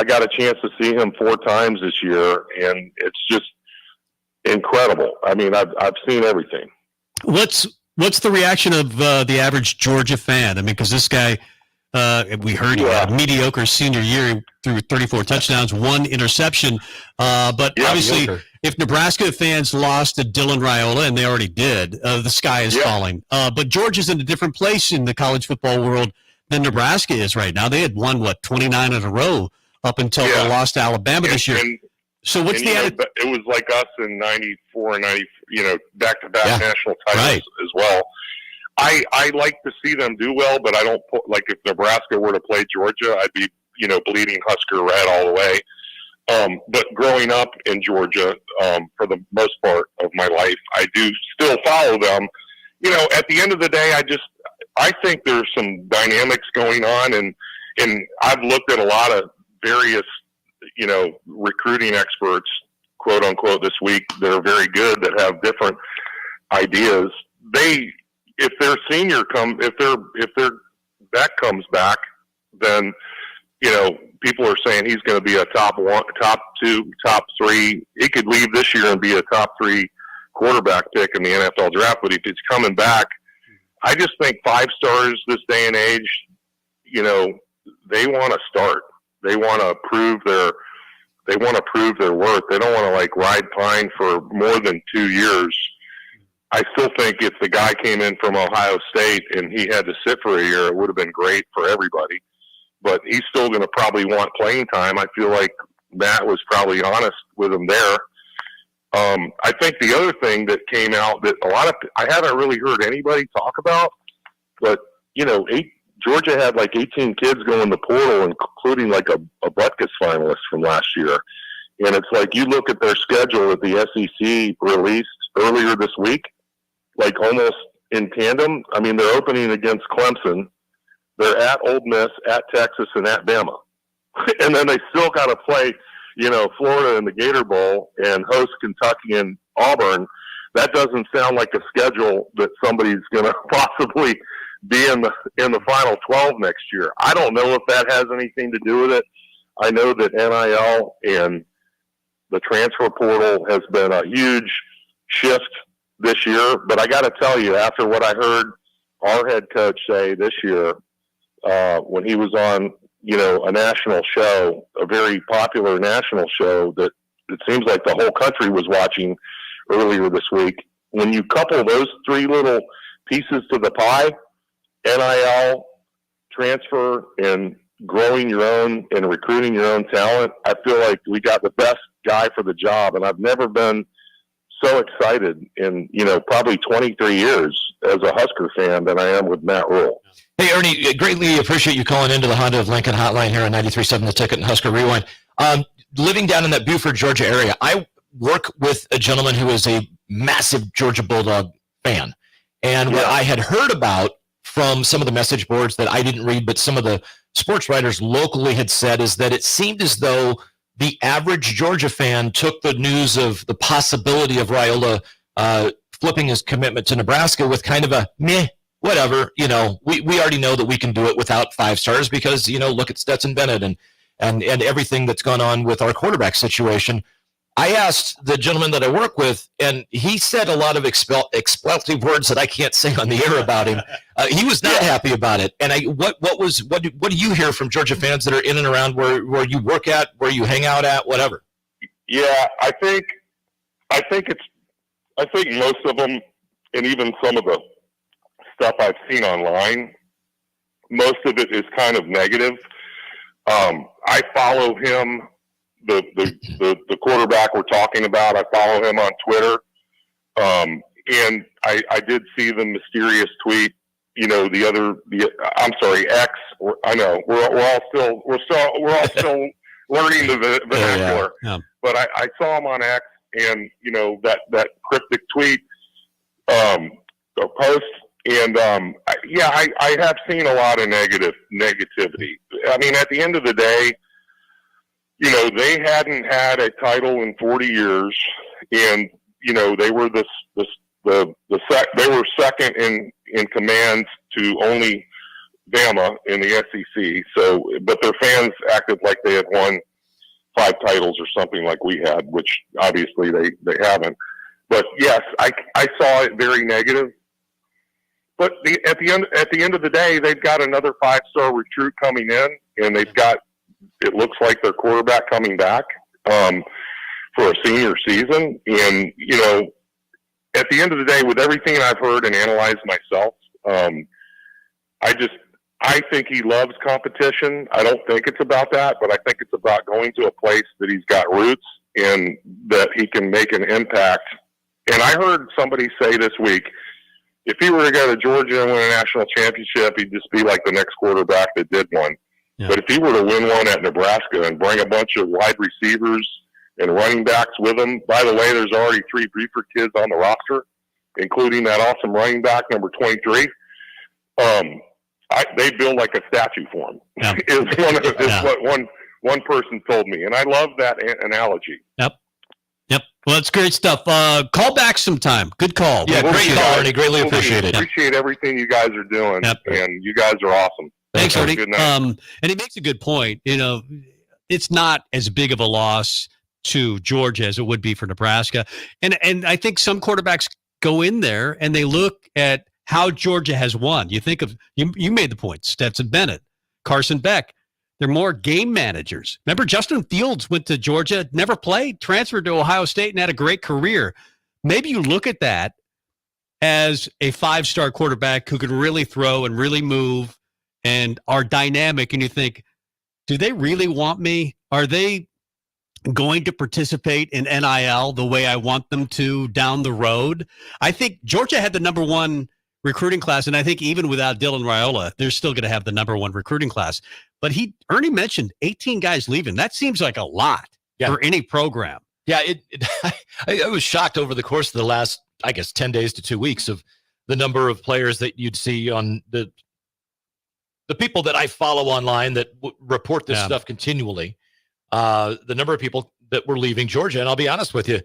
got a chance to see him 4 times this year, and it's just incredible. I mean, I've seen everything. What's the reaction of the average Georgia fan? I mean, because this guy, We heard he had a mediocre senior year. He threw 34 touchdowns, 1 interception. But obviously, mediocre. if Nebraska fans lost to Dylan Raiola, and they already did, the sky is falling. But Georgia's in a different place in the college football world than Nebraska is right now. They had won, 29 in a row up until they lost to Alabama this year. So what's the attitude? It was like us in 94 and 90, back-to-back national titles as well. I like to see them do well, but I don't put, like, if Nebraska were to play Georgia, I'd be, bleeding Husker red all the way. But growing up in Georgia, for the most part of my life, I do still follow them. At the end of the day, I think there's some dynamics going on, and I've looked at a lot of various, recruiting experts, quote unquote, this week that are very good, that have different ideas. If their senior if their Beck comes back, then people are saying he's going to be a top 1, top 2, top 3. He could leave this year and be a top 3 quarterback pick in the NFL draft. But if he's coming back, I just think 5 stars this day and age, they want to start. They want to prove their worth. They don't want to ride pine for more than 2 years. I still think if the guy came in from Ohio State and he had to sit for a year, it would have been great for everybody. But he's still going to probably want playing time. I feel like Matt was probably honest with him there. I think the other thing that came out that I haven't really heard anybody talk about, but Georgia had 18 kids go in the portal, including a Butkus finalist from last year. And it's you look at their schedule that the SEC released earlier this week, almost in tandem. I mean, they're opening against Clemson. They're at Ole Miss, at Texas, and at Bama. And then they still got to play, Florida in the Gator Bowl and host Kentucky and Auburn. That doesn't sound like a schedule that somebody's going to possibly be in the final 12 next year. I don't know if that has anything to do with it. I know that NIL and the transfer portal has been a huge shift this year, but I got to tell you, after what I heard our head coach say this year, when he was on, a national show, a very popular national show that it seems like the whole country was watching earlier this week, when you couple those 3 little pieces to the pie, NIL, transfer, and growing your own and recruiting your own talent, I feel like we got the best guy for the job. And I've never been so excited in, probably 23 years as a Husker fan than I am with Matt Rule. Hey, Ernie, greatly appreciate you calling into the Honda of Lincoln hotline here on 93.7 The Ticket and Husker Rewind. Living down in that Buford, Georgia area, I work with a gentleman who is a massive Georgia Bulldog fan. And what I had heard about from some of the message boards that I didn't read, but some of the sports writers locally had said, is that it seemed as though the average Georgia fan took the news of the possibility of Raiola flipping his commitment to Nebraska with kind of a meh, whatever. We already know that we can do it without 5 stars because, look at Stetson Bennett and everything that's gone on with our quarterback situation. I asked the gentleman that I work with, and he said a lot of expletive words that I can't say on the air about him. He was not happy about it. And what do you hear from Georgia fans that are in and around where you work at, where you hang out at, whatever? Yeah, I think most of them, and even some of the stuff I've seen online, most of it is kind of negative. I follow him. The quarterback we're talking about, I follow him on Twitter. And I did see the mysterious tweet, I'm sorry, X. I know we're all still learning the vernacular. Yeah. But I saw him on X, and that cryptic tweet, or post, and I have seen a lot of negativity. I mean, at the end of the day, they hadn't had a title in 40 years, and they were they were second in command to only Bama in the SEC. So, but their fans acted like they had won 5 titles or something like we had, which obviously they haven't. But yes, I saw it very negative. But at the end of the day, they've got another 5-star recruit coming in, and they've got, it looks like, their quarterback coming back for a senior season. And at the end of the day, with everything I've heard and analyzed myself, I think he loves competition. I don't think it's about that, but I think it's about going to a place that he's got roots and that he can make an impact. And I heard somebody say this week, if he were to go to Georgia and win a national championship, he'd just be like the next quarterback that did one. Yeah. But if he were to win one at Nebraska and bring a bunch of wide receivers and running backs with him, by the way, there's already 3 Briefer kids on the roster, including that awesome running back, number 23. They build like a statue for him. Yeah. is what one person told me, and I love that analogy. Yep. Well, that's great stuff. Call back sometime. Good call. Yeah, great call, Ernie. Greatly appreciate it. Appreciate everything you guys are doing, and you guys are awesome. Thanks, Ernie. And he makes a good point. It's not as big of a loss to Georgia as it would be for Nebraska, and I think some quarterbacks go in there and they look at how Georgia has won. You think of, you made the point, Stetson Bennett, Carson Beck. They're more game managers. Remember, Justin Fields went to Georgia, never played, transferred to Ohio State, and had a great career. Maybe you look at that as a 5-star quarterback who can really throw and really move and are dynamic, and you think, do they really want me? Are they going to participate in NIL the way I want them to down the road? I think Georgia had the number 1 recruiting class, and I think even without Dylan Raiola, they're still going to have the number 1 recruiting class. But Ernie mentioned 18 guys leaving. That seems like a lot for any program. Yeah, I was shocked over the course of the last, I guess, 10 days to 2 weeks of the number of players that you'd see on the people that I follow online that report this stuff continually. The number of people that were leaving Georgia, and I'll be honest with you,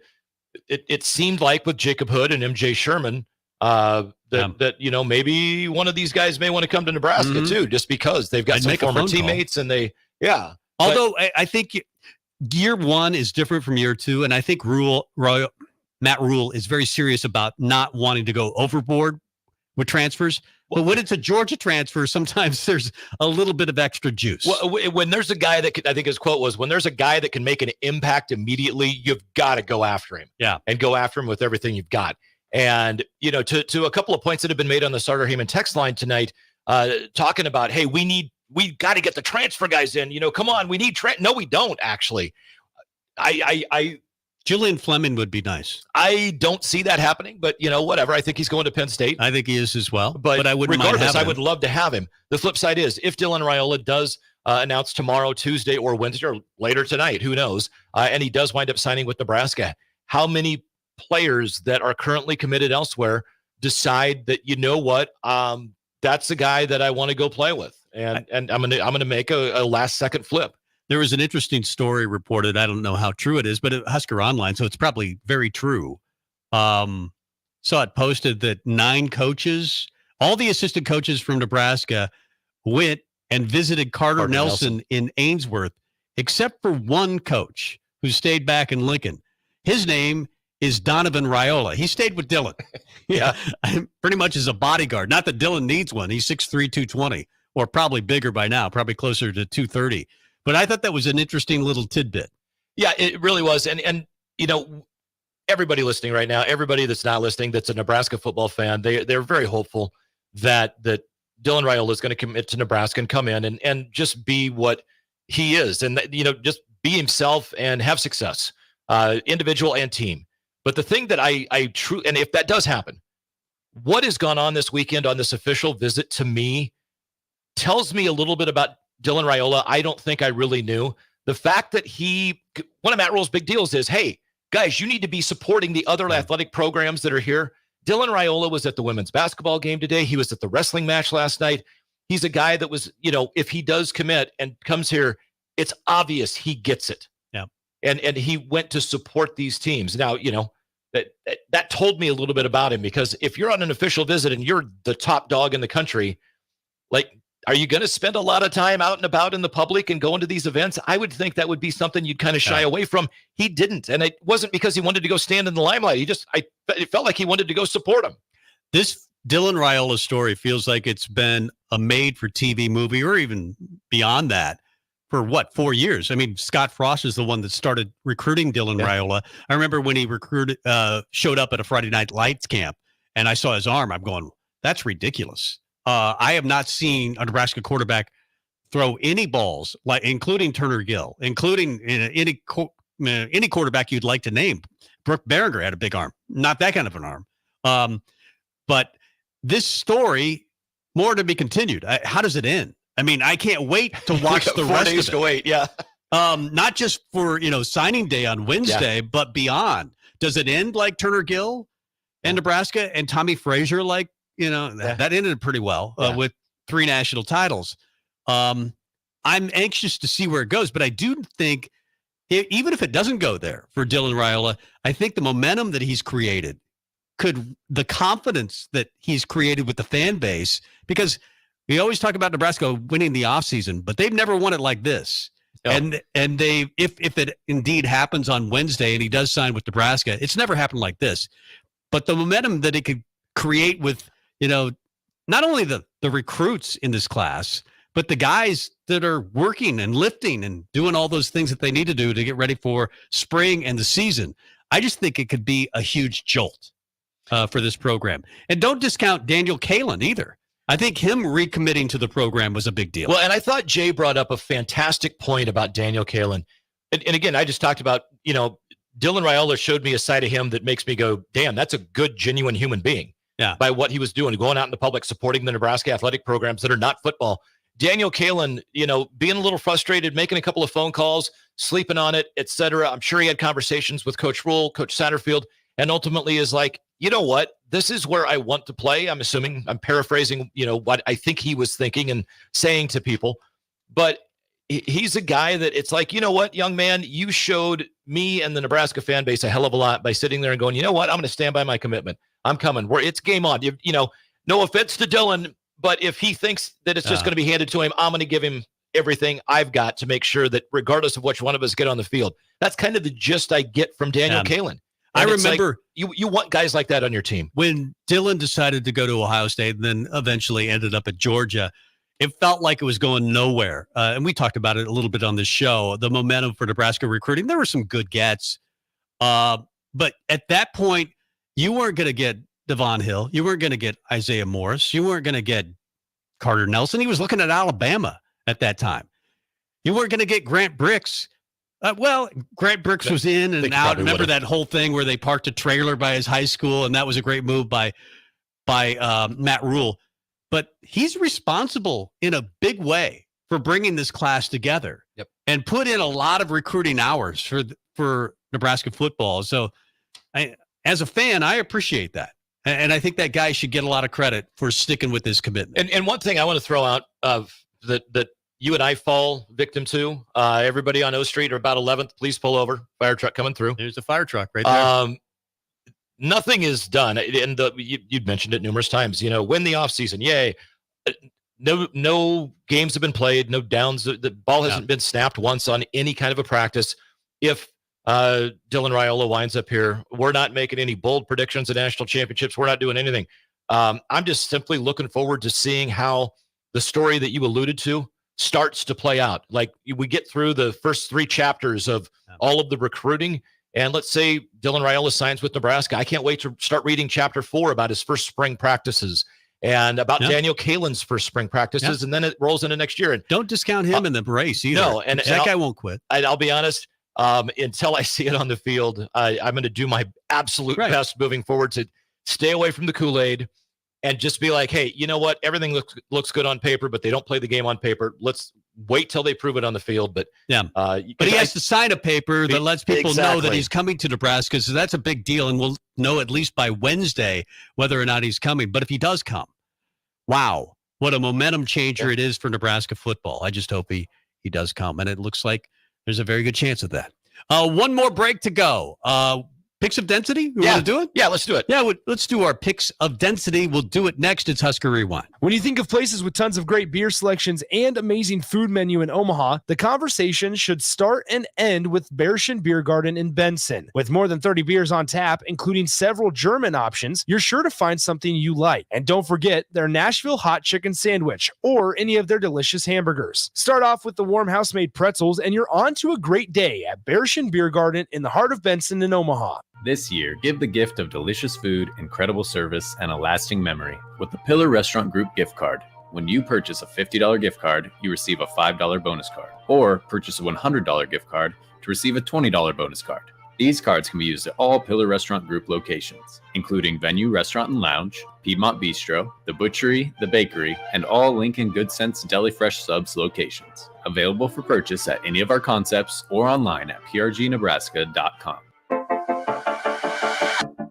it seemed like with Jacob Hood and MJ Sherman, that maybe one of these guys may want to come to Nebraska too, just because they've got some former teammates and Although I think year 1 is different from year 2, and I think Matt Rule is very serious about not wanting to go overboard with transfers. But when it's a Georgia transfer, sometimes there's a little bit of extra juice. Well, when there's a guy that I think his quote was, when there's a guy that can make an impact immediately, you've got to go after him. Yeah, and go after him with everything you've got. And, to a couple of points that have been made on the Sartor Heyman text line tonight, talking about, hey, we got to get the transfer guys in, come on, we need no, we don't actually. Julian Fleming would be nice. I don't see that happening, but whatever. I think he's going to Penn State. I think he is as well, but I wouldn't regardless, I would love to have him. The flip side is if Dylan Raiola does announce tomorrow, Tuesday or Wednesday or later tonight, who knows, and he does wind up signing with Nebraska, how many players that are currently committed elsewhere decide that, that's the guy that I want to go play with. And I'm going to make a last second flip. There was an interesting story reported. I don't know how true it is, but at Husker Online, so it's probably very true. Saw it posted that 9 coaches, all the assistant coaches from Nebraska, went and visited Carter Nelson in Ainsworth, except for one coach who stayed back in Lincoln. His name is Donovan Raiola. He stayed with Dylan. Yeah, pretty much as a bodyguard. Not that Dylan needs one. He's 6'3", 220, or probably bigger by now, probably closer to 230. But I thought that was an interesting little tidbit. Yeah, it really was. And everybody listening right now, everybody that's not listening, that's a Nebraska football fan, they're very hopeful that Dylan Raiola is going to commit to Nebraska and come in and just be what he is, and just be himself and have success, individual and team. But the thing that I truly, and if that does happen, what has gone on this weekend on this official visit to me tells me a little bit about Dylan Raiola I don't think I really knew. The fact that one of Matt Rule's big deals is, hey, guys, you need to be supporting the other athletic programs that are here. Dylan Raiola was at the women's basketball game today. He was at the wrestling match last night. He's a guy that was, if he does commit and comes here, it's obvious he gets it. Yeah. And he went to support these teams. Now, that told me a little bit about him, because if you're on an official visit and you're the top dog in the country, are you going to spend a lot of time out and about in the public and going to these events? I would think that would be something you'd kind of shy away from. He didn't. And it wasn't because he wanted to go stand in the limelight. It felt like he wanted to go support him. This Dylan Raiola's story feels like it's been a made-for-TV movie, or even beyond that, for 4 years? I mean, Scott Frost is the one that started recruiting Dylan Raiola. I remember when he showed up at a Friday Night Lights camp, and I saw his arm. I'm going, that's ridiculous. I have not seen a Nebraska quarterback throw any balls, including Turner Gill, including any quarterback you'd like to name. Brooke Behringer had a big arm, not that kind of an arm. But this story, more to be continued. How does it end? I mean, I can't wait to watch the rest of it. 4 days to wait, yeah. Not just for signing day on Wednesday, but beyond. Does it end like Turner Gill and Nebraska and Tommy Frazier? That ended pretty well with 3 national titles. I'm anxious to see where it goes, but I do think even if it doesn't go there for Dylan Raiola, I think the momentum that he's created, the confidence that he's created with the fan base, because we always talk about Nebraska winning the offseason, but they've never won it like this. No. And they, if it indeed happens on Wednesday and he does sign with Nebraska, it's never happened like this. But the momentum that it could create with, not only the recruits in this class, but the guys that are working and lifting and doing all those things that they need to do to get ready for spring and the season. I just think it could be a huge jolt for this program. And don't discount Daniel Kaelin either. I think him recommitting to the program was a big deal. Well, and I thought Jay brought up a fantastic point about Daniel Kaelin. And again, I just talked about, Dylan Raiola showed me a side of him that makes me go, damn, that's a good, genuine human being. Yeah. By what he was doing, going out in the public, supporting the Nebraska athletic programs that are not football. Daniel Kaelin, being a little frustrated, making a couple of phone calls, sleeping on it, etc. I'm sure he had conversations with Coach Rule, Coach Satterfield, and ultimately is like, you know what? This is where I want to play. I'm assuming, I'm paraphrasing, what I think he was thinking and saying to people. But he's a guy that it's like, you know what, young man, you showed me and the Nebraska fan base a hell of a lot by sitting there and going, you know what? I'm going to stand by my commitment. I'm coming. It's game on. No offense to Dylan, but if he thinks that it's just going to be handed to him, I'm going to give him everything I've got to make sure that regardless of which one of us get on the field. That's kind of the gist I get from Daniel Kaelin. I remember you want guys like that on your team. When Dylan decided to go to Ohio State and then eventually ended up at Georgia, it felt like it was going nowhere. And we talked about it a little bit on this show. The momentum for Nebraska recruiting, there were some good gets. But at that point, you weren't going to get Devon Hill. You weren't going to get Isaiah Morris. You weren't going to get Carter Nelson. He was looking at Alabama at that time. You weren't going to get Grant Bricks. Grant Bricks was in and out. Remember that whole thing where they parked a trailer by his high school, and that was a great move by Matt Rule. But he's responsible in a big way for bringing this class together and put in a lot of recruiting hours for Nebraska football. So, as a fan, I appreciate that. And I think that guy should get a lot of credit for sticking with his commitment. And one thing I want to throw out that you and I fall victim to, everybody on O Street or about 11th, please pull over. Fire truck coming through. There's a fire truck right there. Nothing is done. And you'd mentioned it numerous times, win the offseason. Yay. No games have been played. No downs. The ball hasn't been snapped once on any kind of a practice. If Dylan Raiola winds up here, we're not making any bold predictions at national championships. We're not doing anything. I'm just simply looking forward to seeing how the story that you alluded to starts to play out. Like we get through the first 3 chapters of all of the recruiting, and let's say Dylan Raiola signs with Nebraska. I can't wait to start reading chapter 4 about his first spring practices and about Daniel Kaelin's first spring practices, and then it rolls into next year. And don't discount him in the race either. No, and that guy won't quit. I'll be honest. Until I see it on the field, I'm going to do my absolute best moving forward to stay away from the Kool-Aid and just be like, hey, you know what? Everything looks good on paper, but they don't play the game on paper. Let's wait till they prove it on the field. But but he has to sign a paper that lets people know that he's coming to Nebraska. So that's a big deal, and we'll know at least by Wednesday whether or not he's coming. But if he does come, wow, what a momentum changer it is for Nebraska football. I just hope he does come, and it looks like there's a very good chance of that. One more break to go. Picks of density? You Yeah. want to do it? Yeah, let's do it. Yeah, let's do our picks of density. We'll do it next. It's Husker Rewind. When you think of places with tons of great beer selections and amazing food menu in Omaha, the conversation should start and end with Bärschen Beer Garden in Benson. With more than 30 beers on tap, including several German options, you're sure to find something you like. And don't forget their Nashville hot chicken sandwich or any of their delicious hamburgers. Start off with the warm house-made pretzels and you're on to a great day at Bärschen Beer Garden in the heart of Benson in Omaha. This year, give the gift of delicious food, incredible service, and a lasting memory with the Pillar Restaurant Group gift card. When you purchase a $50 gift card, you receive a $5 bonus card, or purchase a $100 gift card to receive a $20 bonus card. These cards can be used at all Pillar Restaurant Group locations, including Venue Restaurant and Lounge, Piedmont Bistro, The Butchery, The Bakery, and all Lincoln Good Sense Deli Fresh Subs locations. Available for purchase at any of our concepts or online at prgnebraska.com.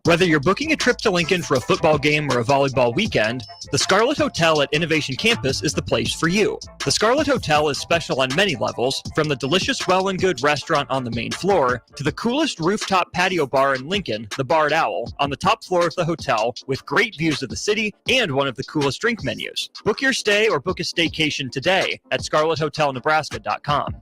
Whether you're booking a trip to Lincoln for a football game or a volleyball weekend, the Scarlet Hotel at Innovation Campus is the place for you. The Scarlet Hotel is special on many levels, from the delicious Well and Good restaurant on the main floor to the coolest rooftop patio bar in Lincoln, the Barred Owl, on the top floor of the hotel with great views of the city and one of the coolest drink menus. Book your stay or book a staycation today at scarlethotelnebraska.com.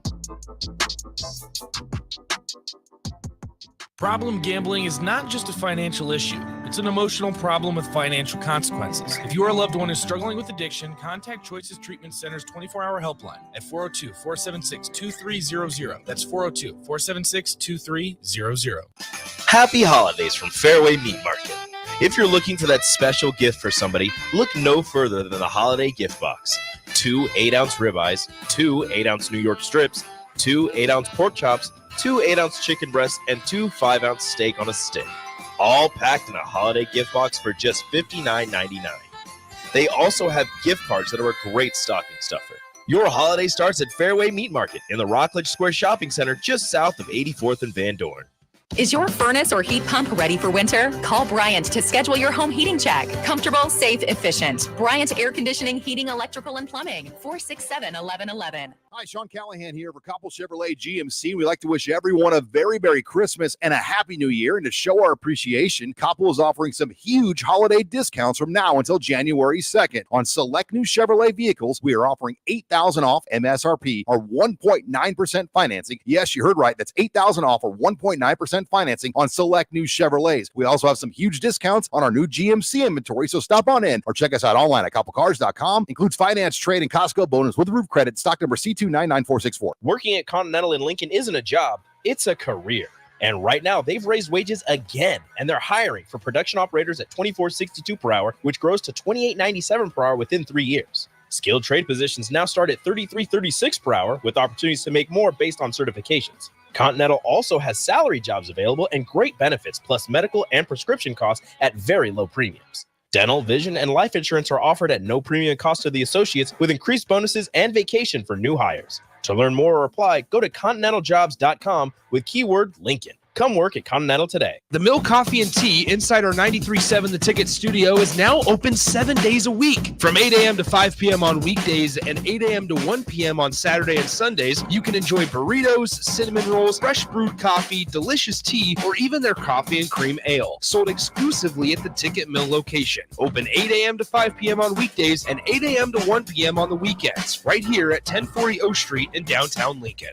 Problem gambling is not just a financial issue. It's an emotional problem with financial consequences. If you are a loved one who's struggling with addiction, contact Choices Treatment Center's 24-hour helpline at 402-476-2300. That's 402-476-2300. Happy holidays from Fairway Meat Market. If you're looking for that special gift for somebody, look no further than the holiday gift box. 2 8-ounce ribeyes, 2 8-ounce New York strips, 2 8-ounce pork chops, 2 8-ounce chicken breasts, and 2 5-ounce steak on a stick. All packed in a holiday gift box for just $59.99. They also have gift cards that are a great stocking stuffer. Your holiday starts at Fairway Meat Market in the Rockledge Square Shopping Center just south of 84th and Van Dorn. Is your furnace or heat pump ready for winter? Call Bryant to schedule your home heating check. Comfortable, safe, efficient. Bryant Air Conditioning, Heating, Electrical, and Plumbing. 467-1111. Hi, Sean Callahan here for Koppel Chevrolet GMC. We'd like to wish everyone a very Merry Christmas and a Happy New Year. And to show our appreciation, Koppel is offering some huge holiday discounts from now until January 2nd. On select new Chevrolet vehicles, we are offering $8,000 off MSRP or 1.9% financing. Yes, you heard right. That's $8,000 off or 1.9% financing on select new Chevrolets. We also have some huge discounts on our new GMC inventory, so stop on in or check us out online at koppelcars.com. Includes finance, trade, and Costco bonus with roof credit. Stock number C299464. Working at Continental in Lincoln isn't a job, it's a career. And right now, they've raised wages again, and they're hiring for production operators at $24.62 per hour, which grows to $28.97 per hour within 3 years. Skilled trade positions now start at $33.36 per hour, with opportunities to make more based on certifications. Continental also has salary jobs available and great benefits, plus medical and prescription costs at very low premiums. Dental, vision, and life insurance are offered at no premium cost to the associates, with increased bonuses and vacation for new hires. To learn more or apply, go to continentaljobs.com with keyword Lincoln. Come work at Continental today. The Mill Coffee and Tea inside our 93.7 The Ticket studio is now open 7 days a week. From 8 a.m. to 5 p.m. on weekdays and 8 a.m. to 1 p.m. on Saturday and Sundays, you can enjoy burritos, cinnamon rolls, fresh brewed coffee, delicious tea, or even their coffee and cream ale. Sold exclusively at the Ticket Mill location. Open 8 a.m. to 5 p.m. on weekdays and 8 a.m. to 1 p.m. on the weekends, right here at 1040 O Street in downtown Lincoln.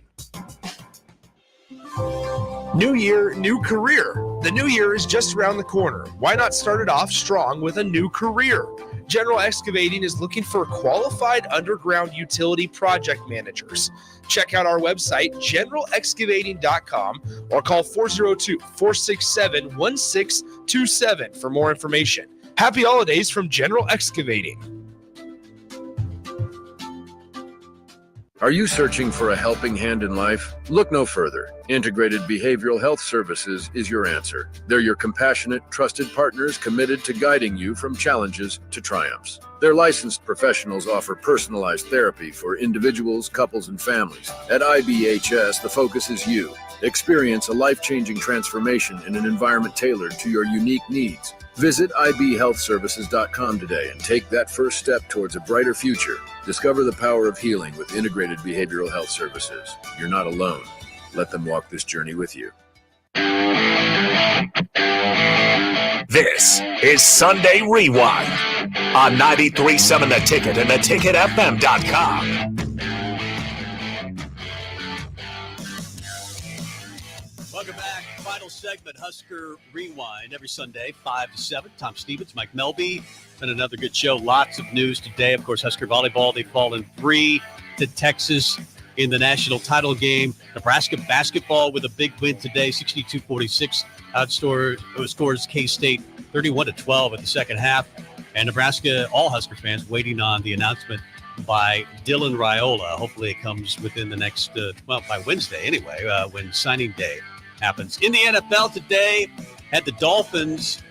New year, new career. The new year is just around the corner. Why not start it off strong with a new career? General Excavating is looking for qualified underground utility project managers. Check out our website, generalexcavating.com, or call 402-467-1627 for more information. Happy holidays from General Excavating. Are you searching for a helping hand in life? Look no further. Integrated Behavioral Health Services is your answer. They're your compassionate, trusted partners committed to guiding you from challenges to triumphs. Their licensed professionals offer personalized therapy for individuals, couples, and families. At IBHS, the focus is you. Experience a life-changing transformation in an environment tailored to your unique needs. Visit ibhealthservices.com today and take that first step towards a brighter future. Discover the power of healing with Integrated Behavioral Health Services. You're not alone. Let them walk this journey with you. This is Sunday Rewind on 93.7 The Ticket and theticketfm.com. Welcome back. Final segment, Husker Rewind, every Sunday, 5 to 7. Tom Stevens, Mike Melby, and another good show. Lots of news today. Of course, Husker volleyball, they've fallen 3 to Texas in the national title game. Nebraska basketball with a big win today, 62-46. Outscores K-State 31-12 at the second half. And Nebraska, all Husker fans, waiting on the announcement by Dylan Raiola. Hopefully it comes within the next, by Wednesday anyway, when signing day happens. In the NFL today, had the Dolphins.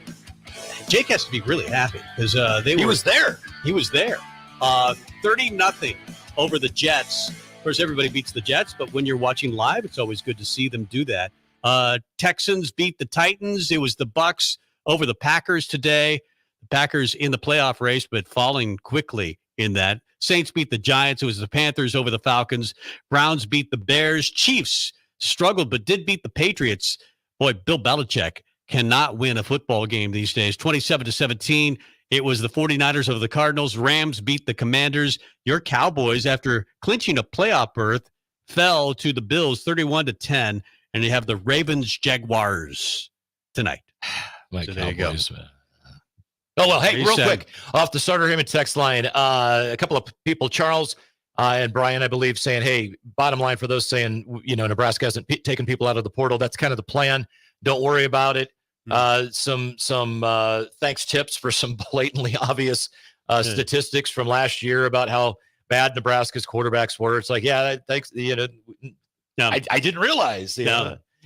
Jake has to be really happy because he was there. He was there. 30-0 over the Jets. Of course, everybody beats the Jets, but when you're watching live, it's always good to see them do that. Texans beat the Titans. It was the Bucs over the Packers today. The Packers in the playoff race, but falling quickly in that. Saints beat the Giants. It was the Panthers over the Falcons. Browns beat the Bears. Chiefs struggled, but did beat the Patriots. Boy, Bill Belichick cannot win a football game these days. 27-17. It was the 49ers over the Cardinals. Rams beat the Commanders. Your Cowboys, after clinching a playoff berth, fell to the Bills 31-10. And you have the Ravens Jaguars tonight. My so Cowboys, there you go. Man. Oh, well, hey, real quick, off the Starter Heyman text line, a couple of people, Charles and Brian, I believe, saying, hey, bottom line for those saying, Nebraska hasn't taken people out of the portal. That's kind of the plan. Don't worry about it. Some thanks tips for some blatantly obvious statistics from last year about how bad Nebraska's quarterbacks were. It's like, yeah, thanks. I didn't realize.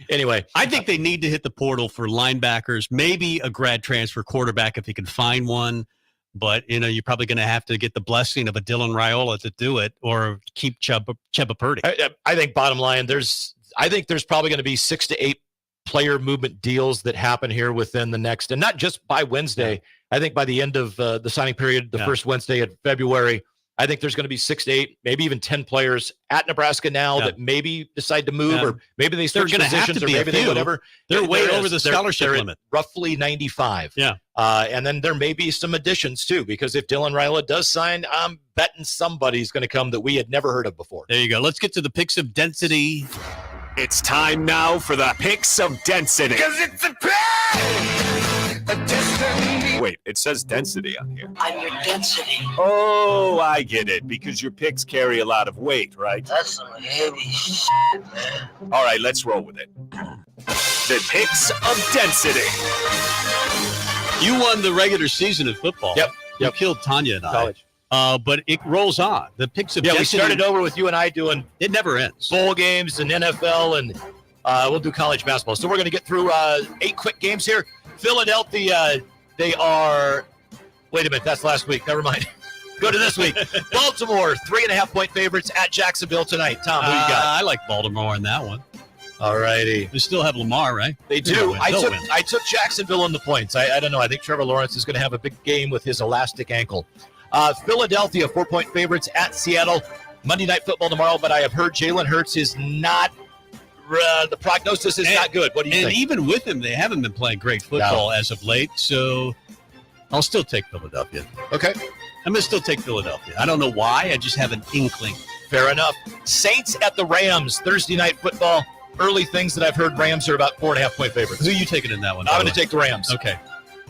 Anyway, I think they need to hit the portal for linebackers, maybe a grad transfer quarterback if they can find one. But, you're probably going to have to get the blessing of a Dylan Raiola to do it or keep Chubba Purdy. I think bottom line, there's probably going to be 6 to 8 player movement deals that happen here within the next, and not just by Wednesday. I think by the end of the signing period, the first Wednesday of February, I think there's going to be 6 to 8, maybe even 10 players at Nebraska now that maybe decide to move, or maybe they switch positions, or maybe they whatever. They're way over the scholarship limit. Roughly 95. Yeah. And then there may be some additions too, because if Dylan Raiola does sign, I'm betting somebody's going to come that we had never heard of before. There you go. Let's get to the picks of density. It's time now for the picks of density. Because it's a pick of destiny. Wait, it says density on here. I'm your density. Oh, I get it. Because your picks carry a lot of weight, right? That's some heavy shit, man. All right, let's roll with it. The picks of density. You won the regular season of football. Yep. You killed Tanya and I. College. But it rolls on. The picks of density. We started over with you and I doing it never ends. Bowl games and NFL, and we'll do college basketball. So we're going to get through 8 quick games here. Philadelphia, they are. Wait a minute, that's last week. Never mind. Go to this week. Baltimore, 3.5-point favorites at Jacksonville tonight. Tom, who you got? I like Baltimore in that one. All righty. They still have Lamar, right? They do. I took Jacksonville on the points. I don't know. I think Trevor Lawrence is going to have a big game with his elastic ankle. Philadelphia, 4-point favorites at Seattle. Monday Night Football tomorrow, but I have heard Jalen Hurts is not the prognosis is not good. What do you think? And even with him, they haven't been playing great football as of late, so I'll still take Philadelphia. Okay. I'm going to still take Philadelphia. I don't know why. I just have an inkling. Fair enough. Saints at the Rams, Thursday Night Football. Early things that I've heard, Rams are about 4.5-point favorites. Who are you taking in that one? I'm going to take the Rams. Okay.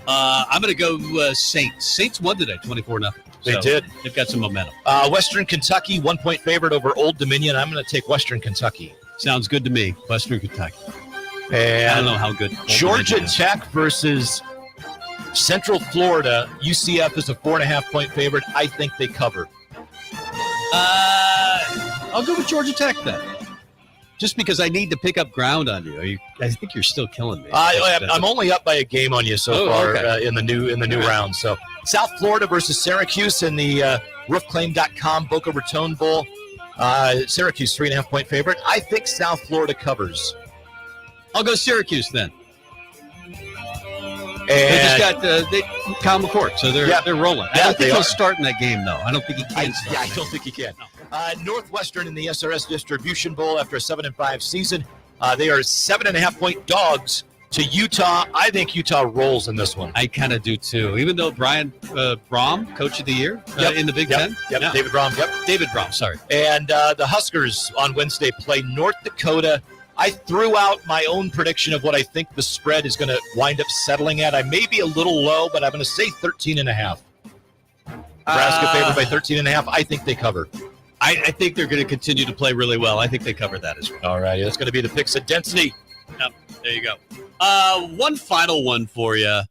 I'm going to go Saints. Saints won today, 24-0. They did. They've got some momentum. Western Kentucky, 1-point favorite over Old Dominion. I'm going to take Western Kentucky. Sounds good to me. Western Kentucky. And I don't know how good. Georgia Tech versus Central Florida. UCF is a 4.5-point favorite. I think they cover. I'll go with Georgia Tech then. Just because I need to pick up ground on you. I think you're still killing me. I'm only up by a game on you so far in the new round. So South Florida versus Syracuse in the roofclaim.com Boca Raton Bowl. Syracuse 3.5-point favorite. I think South Florida covers. I'll go Syracuse then. And they just got Kyle McCord, so they're rolling. I don't think he'll start in that game, though. I don't think he can. I don't think he can. No. Northwestern in the SRS Distribution Bowl after a 7-5 season. They are 7.5-point dogs to Utah. I think Utah rolls in this one. I kind of do too. Even though Brian Brom, Coach of the Year in the Big Ten. Yep. Yeah. David Brom. Yep. David Brom, sorry. And the Huskers on Wednesday play North Dakota. I threw out my own prediction of what I think the spread is going to wind up settling at. I may be a little low, but I'm going to say 13.5. Nebraska favored by 13.5. I think they cover. I think they're going to continue to play really well. I think they cover that as well. All right. That's going to be the picks at density. Yep. There you go. One final one for you.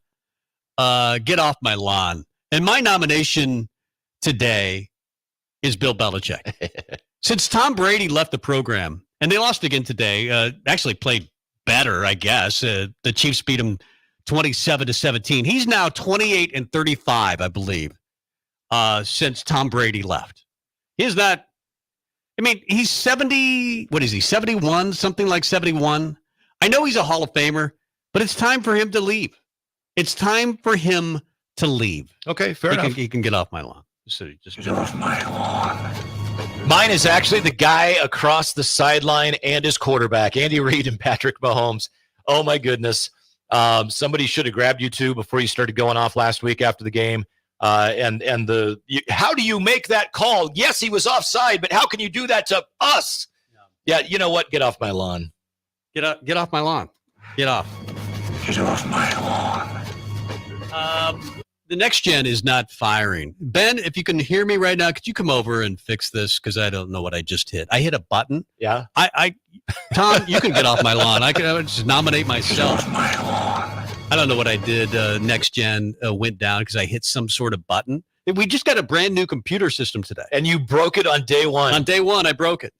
Get off my lawn. And my nomination today is Bill Belichick. Since Tom Brady left the program, and they lost again today, actually played better, I guess. The Chiefs beat him 27-17. He's now 28-35, I believe, since Tom Brady left. He's not, I mean, he's 70, what is he, 71, something like 71. I know he's a Hall of Famer, but it's time for him to leave. It's time for him to leave. Okay, fair enough. He can get off my lawn. Just get off my lawn. Mine is actually the guy across the sideline and his quarterback, Andy Reid and Patrick Mahomes. Oh, my goodness. Somebody should have grabbed you two before you started going off last week after the game. How do you make that call? Yes, he was offside, but how can you do that to us? Yeah, you know what? Get off my lawn. Get off my lawn. Get off. Get off my lawn. The next gen is not firing. Ben, if you can hear me right now, could you come over and fix this? Because I don't know what I just hit. I hit a button. Yeah. Tom, you can get off my lawn. I can just nominate myself. Get off my lawn. I don't know what I did. Next gen went down because I hit some sort of button. We just got a brand new computer system today. And you broke it on day one. On day one, I broke it.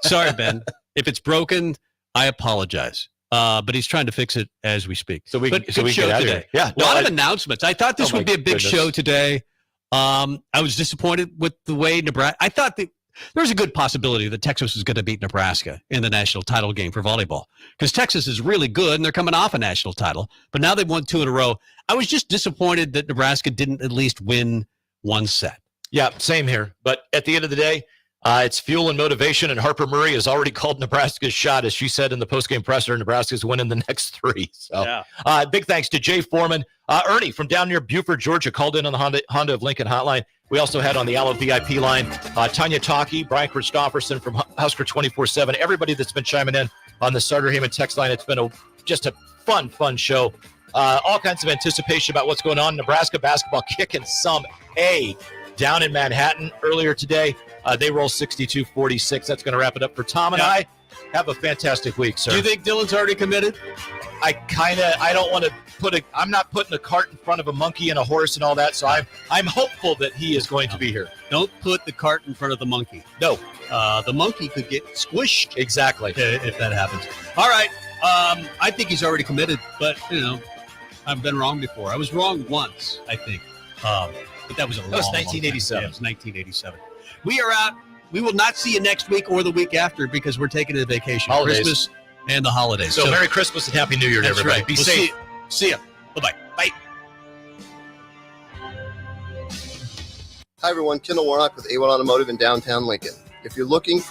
Sorry, Ben. If it's broken, I apologize. But he's trying to fix it as we speak. So we get out of here. Yeah. A lot of announcements. I thought this would be a big show today. I was disappointed with the way Nebraska. I thought that there was a good possibility that Texas was going to beat Nebraska in the national title game for volleyball because Texas is really good and they're coming off a national title. But now they've won 2 in a row. I was just disappointed that Nebraska didn't at least win one set. Yeah, same here. But at the end of the day, it's fuel and motivation, and Harper Murray has already called Nebraska's shot. As she said in the postgame presser, Nebraska's winning the next 3. So, big thanks to Jay Foreman. Ernie from down near Buford, Georgia, called in on the Honda of Lincoln hotline. We also had on the Allo VIP line Tanya Taki, Brian Christofferson from Husker 24/7. Everybody that's been chiming in on the Starter Heyman text line. It's been just a fun show. All kinds of anticipation about what's going on. Nebraska basketball kicking some A down in Manhattan earlier today. They roll 62-46. That's going to wrap it up for Tom and I. Have a fantastic week, sir. Do you think Dylan's already committed? I don't want to I'm not putting a cart in front of a monkey and a horse and all that, so I'm hopeful that he is going to be here. Don't put the cart in front of the monkey. No. The monkey could get squished. Exactly. If that happens. All right. I think he's already committed, but, I've been wrong before. I was wrong once, I think. But that was a long, 1987. Yeah, it was 1987. We are out. We will not see you next week or the week after because we're taking a vacation. Holidays. Christmas and the holidays. So Merry Christmas and Happy New Year to everybody. Right. Be We'll safe. See ya. Bye-bye. Bye. Hi, everyone. Kendall Warnock with A1 Automotive in downtown Lincoln. If you're looking for